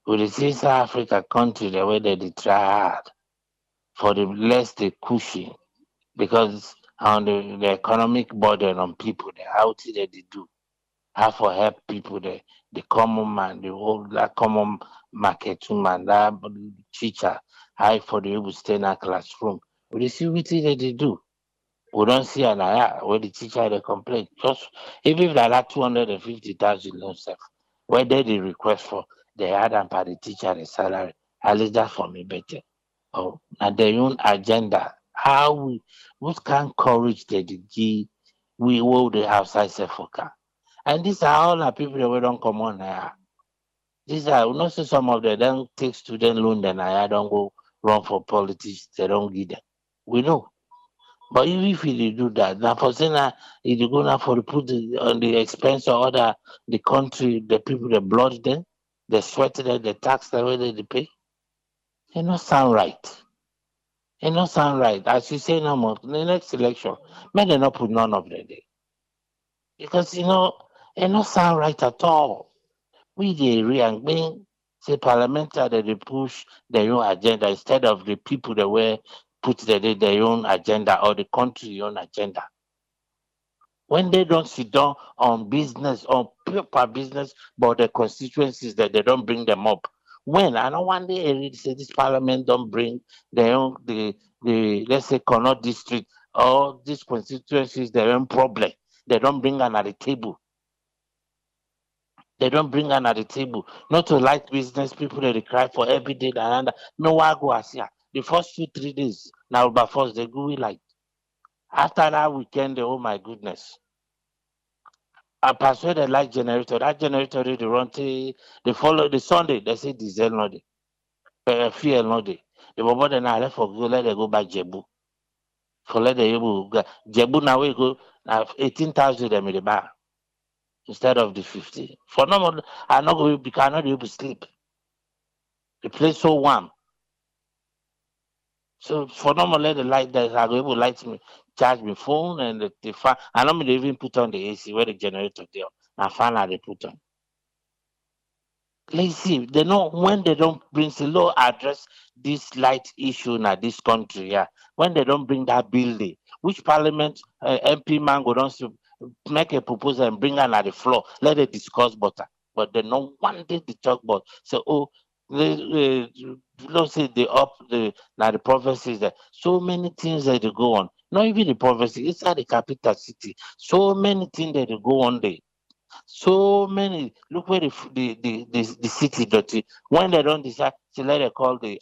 Speaker 9: We see South Africa country the way they try hard for the less the cushy because on the economic burden on people, the how that they do, how for help people, the common man, the whole that common market woman, that teacher, how for the able stay in a classroom. But you see what they do. We don't see an aya where the teacher they complain. Just even if like that 250,000 loan self, where they the request for they had and by the teacher the salary. At least that for me better. Oh, and their own agenda. How we what can courage the give we will the outside self worker. And these are all the people that we don't come on here. These are we not see some of them don't take student loan then I don't go run for politics, they don't give them. We know. But even if you do that, now for saying that if you go now for the put on the expense of other the country, the people that blood them, the sweat them, the tax the way they pay, it not sound right. It not sound right. As you say no more, the next election, may they not put none of them there. Because it not sound right at all. We the area and being say parliamentary that they push their own agenda instead of the people that were put their own agenda or the country own agenda. When they don't sit down on business, on paper business, but the constituencies that they don't bring them up. When I know one day I read say this parliament don't bring their own the let's say Connaught district or these constituencies their own problem. They don't bring them at the table. They don't bring them at the table. Not to like business people that they cry for every day and no one go as here. The first 2 3 days now by force they go like after that weekend, oh my goodness. I persuaded like generator. That generator they run till they follow the Sunday. They say diesel no day, fuel no day. The bobo then I left for go let they go back Jebu. For let they able go Jebu now we go now 18,000 them in the bar instead of the 50. For no more, I not go because I not able to sleep. The place so warm. So for no more let the light that I go able to light me, charge my phone and the fan. I not me even put on the AC where the generator there. Now fan I they put on. Let's see, they know when they don't bring the law address this light issue in this country, yeah. When they don't bring that bill, there, which parliament MP man go down to make a proposal and bring her at the floor, let it discuss better. But they know one day they talk about so they don't say they up the now the prophecies there. So many things that they go on. Not even the prophecy, inside the capital city. So many things that they go on there. So many. Look where the city dirty. When they don't decide to let it call the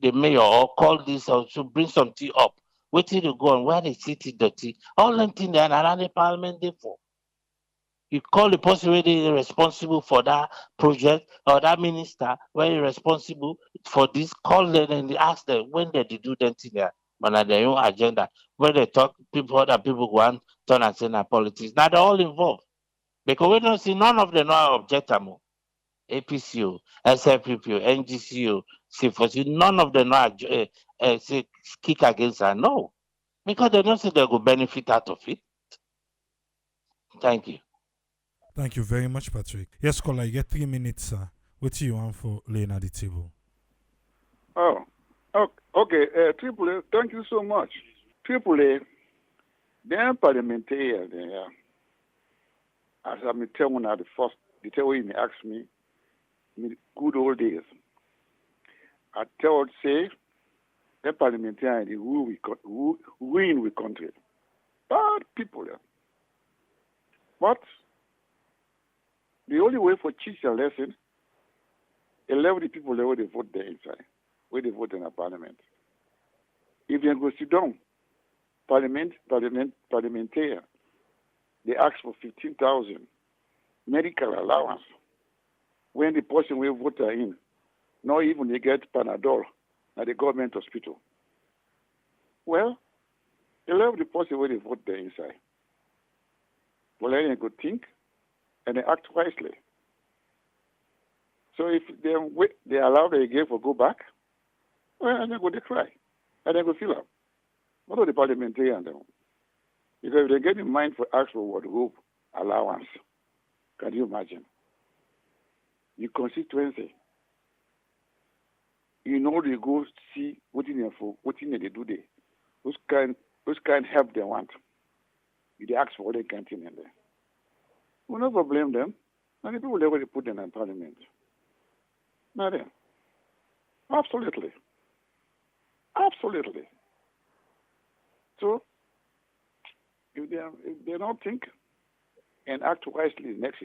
Speaker 9: mayor or call this or to bring something up. Wait till you go on where the city dirty. All them things they are around the parliament there for. You call the person really responsible for that project or that minister very responsible for this. Call them and ask them when they do them thing there. But on their own agenda. When they talk people other people go and turn and say na politics. Now they're all involved. Because we don't see none of them know object am o. APC, SLPP, NGC, C4C, none of them know say kick against her. No. Because they don't see they go benefit out of it. Thank you.
Speaker 1: Thank you very much, Patrick. Yes, caller, you get 3 minutes, sir. What do you want for laying at the table?
Speaker 6: Oh, okay. Triple A, thank you so much. Triple A, then parliamentary, as I'm telling you, the tell you asked me, in the good old days. I told say, the parliamentary who win we country. Bad people there. But the only way for teach a lesson, allow the people there where they vote there inside, where they vote in a parliament. If they go sit down, parliamentary, they ask for 15,000 medical allowance when the person will vote in, not even they get Panadol at the government hospital. Well, allow the person where they vote there inside. Well, then they go think and they act wisely. So if they allow the again for go back, well, and they go they cry. And they go fill up. What are the parliamentarians then? Because if they get in mind for ask for what hope allowance, can you imagine? Your constituency, they go see what in there for, what in there they do there. Those kind help they want. They ask for what they can't in there. We'll never blame them. And the people they already put them in Parliament. Not them. Absolutely. Absolutely. So, if they don't think and act wisely next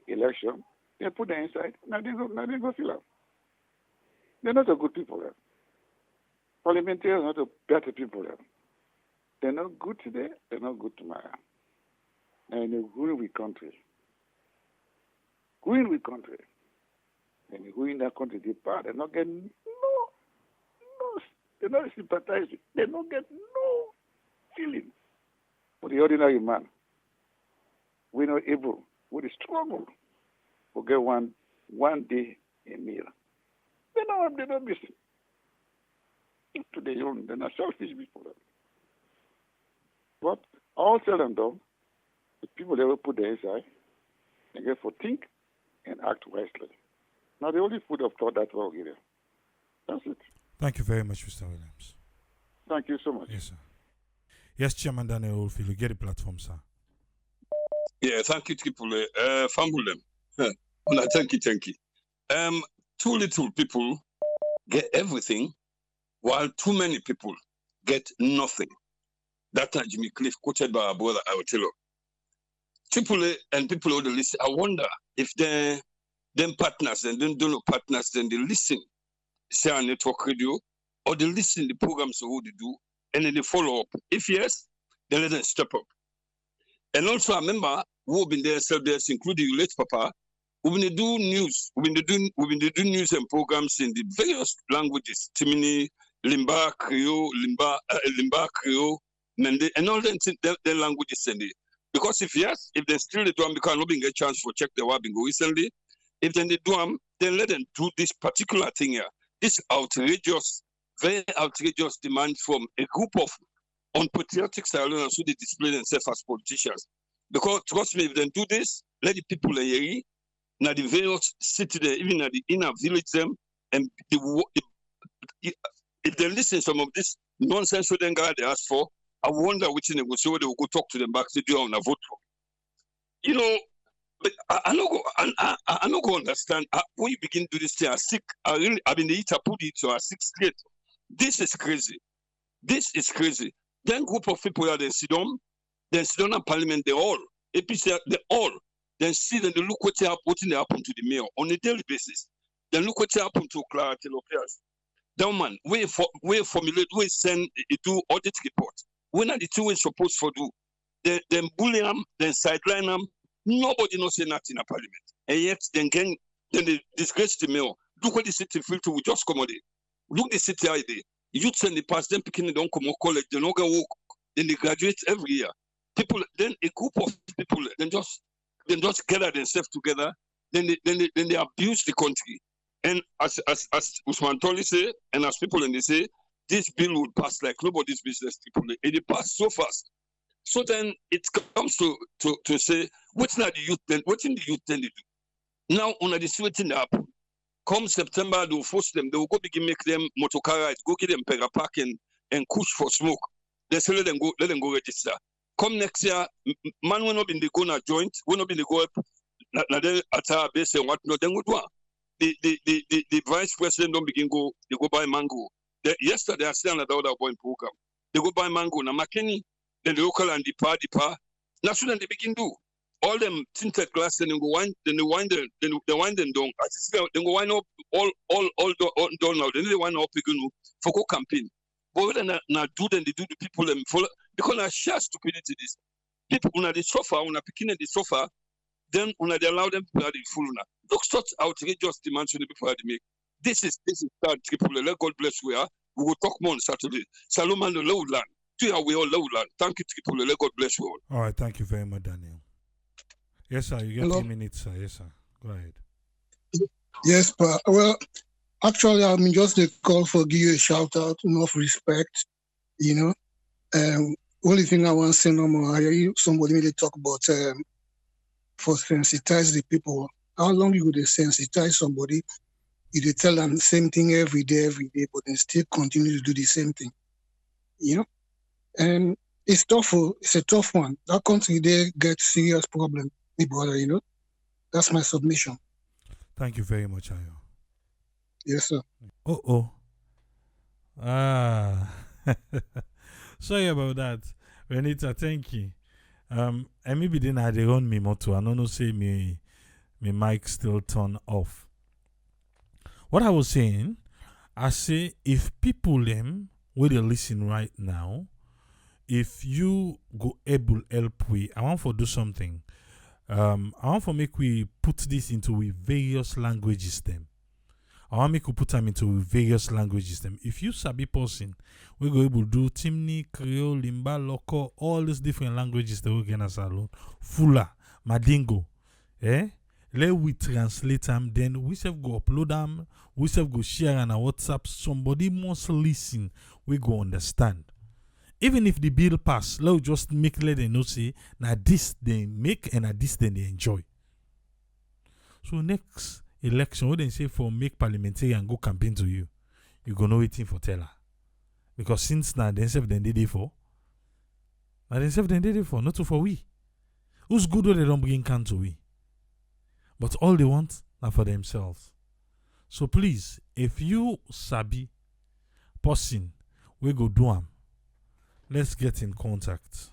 Speaker 6: election, they put them inside. Now they go fill up. They're not a good people there. Parliamentarians are not a better people there. They're not good today, they're not good tomorrow. And they're going with country. Going with country. And they go in that country, they're not getting they're not sympathizing. They don't get no feeling for the ordinary man. We're not able, with the struggle, to get one day a meal. They're not missing. To their own, they're not selfish people. But all said and done, the people that will put their inside, they get for think and act wisely. Now they only put up thought that will get there. That's it.
Speaker 1: Thank you very much, Mr. Williams.
Speaker 6: Thank you so much.
Speaker 1: Yes, sir. Yes, Chairman Daniel Oldfield, you get the platform, sir.
Speaker 10: Yeah, thank you, Tripoli. Fambulem. Thank you. Too little people get everything, while too many people get nothing. That time Jimmy Cliff quoted by our brother Arotelo. Tripoli and people who listen, I wonder if them partners and them donor partners, then they listen, say on network radio, or they listen the programs of what they do, and then they follow up. If yes, then let them step up. And also, I remember who've been there, including you late Papa, we've been doing news, we've been doing news and programs in the various languages, Timini, Limba, Creole, Mende, and all them languages. Because if yes, if they still do them, because nobody get a chance for check the bingo recently, if then they do them, then let them do this particular thing here. This outrageous, very outrageous demand from a group of unpatriotic Sierra-Leoneans who they display themselves as politicians. Because trust me, if they do this, let the people in Yeri, now the various city there, even at the inner village them, and if they listen some of this nonsense what them guy they ask for, I wonder which thing they will say whether they will go talk to them back to do on a vote for. You know, but I don't go understand when you begin to do this thing. I've been the eater put it to a 6 straight. This is crazy. This is crazy. Then group of people that they sit down in Parliament, they all then see then they look what happened to the mayor on a daily basis. Then look what happened to Clara Telopias. Then man, we formulate, we send, do audit report. When are the two ways supposed to do? Then bully them, then sideline them. Nobody knows say nothing in a Parliament. And yet then they disgrace the mayor. Look what the city feel to, we just accommodate. Look the city ID. Youth send the past, then picking don't come out college, they don't get work, then they graduate every year. People, then a group of people, then just gather themselves together, then they abuse the country. And as Usman Toli say, and as people and they say, this bill would pass like nobody's business. People, it passed so fast. So then it comes to say, what's not the youth then? What in the youth then they do? Now, on the situation that happen. Come September, they will force them. They will go begin make them motorcar rides, go get them pega park and kush for smoke. They say let them go register. Come next year, man will not be in the go na joint, will not be in the go up. Na then at our base and whatnot. Then we do. The vice president don't begin go. They go buy mango. Yesterday I see another boy in program. They go buy mango. Na Makeni, then the local and the pa. Now so then they begin do. All them tinted glass, then they wind them down. Then go wind up all down now. Then they wind up again for go campaign. But when they do, then they do the people them follow because I share stupidity. This people when they suffer, when they picking the suffer, then when they allow them to have the full now. Look, such outrageous demands from the people that they make. This is that people. Let God bless we are. We will talk more on Saturday. Salomon the lowland. We all lowland. Thank you, people. Let God bless you all.
Speaker 1: All right, thank you very much, Daniel. Yes, sir. You get
Speaker 11: Hello?
Speaker 1: 3 minutes, sir. Yes, sir. Go ahead.
Speaker 11: Yes, but well, actually, I mean, just a call for give you a shout out, enough respect, you know. Only thing I want to say no more, I hear you, somebody really talk about for sensitize the people. How long you would sensitize somebody they tell them the same thing every day, but they still continue to do the same thing. You know? And it's tough. It's a tough one. That country, they get serious problem, my brother, you know? That's my submission.
Speaker 1: Thank you very much, Ayo.
Speaker 11: Yes, sir.
Speaker 1: Oh. Ah. Sorry about that. Renita, thank you. And maybe then I they run me motor. I don't know say me mic still turn off. What I was saying, I say if people them where they listen right now, if you go able help we, I want to do something. I want to make we put this into various languages them. I want make we put them into various languages them. If you sabi person, we go able do Timni, Creole, Limba, Loco, all these different languages that we can as alone. Fula, Madingo, let we translate them, then we self go upload them, we self go share on our WhatsApp. Somebody must listen, we go understand. Even if the bill pass, let just let them know say, now this they make and this then they enjoy. So next election, what they say for make parliamentary and go campaign to you, you go know waiting for teller. Because since now themselves then did it for. Now themselves then did it for, not for we. Who's good when they don't bring can to we? But all they want are for themselves. So please, if you sabi person, we go do am. Let's get in contact.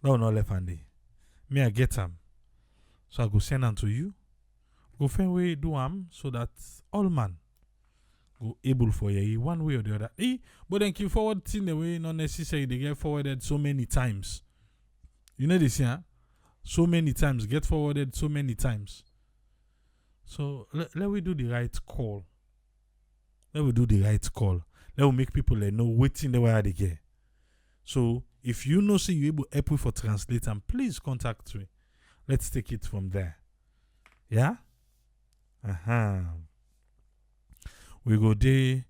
Speaker 1: No, left handy. Me, I get them. So I go send them to you. Go find way do am so that all man go able for you one way or the other. But then keep forward thing the way not necessarily they get forwarded so many times. You know this, yeah? So many times, get forwarded so many times. So let we do the right call. Let we do the right call. Let we make people know waiting the way they get. So if you know say you able help for translate and please contact me. Let's take it from there. Yeah? We go there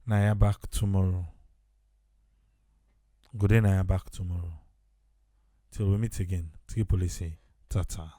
Speaker 1: Naya back tomorrow. Go there Naya back tomorrow. Till we meet again. Tripoli say tata.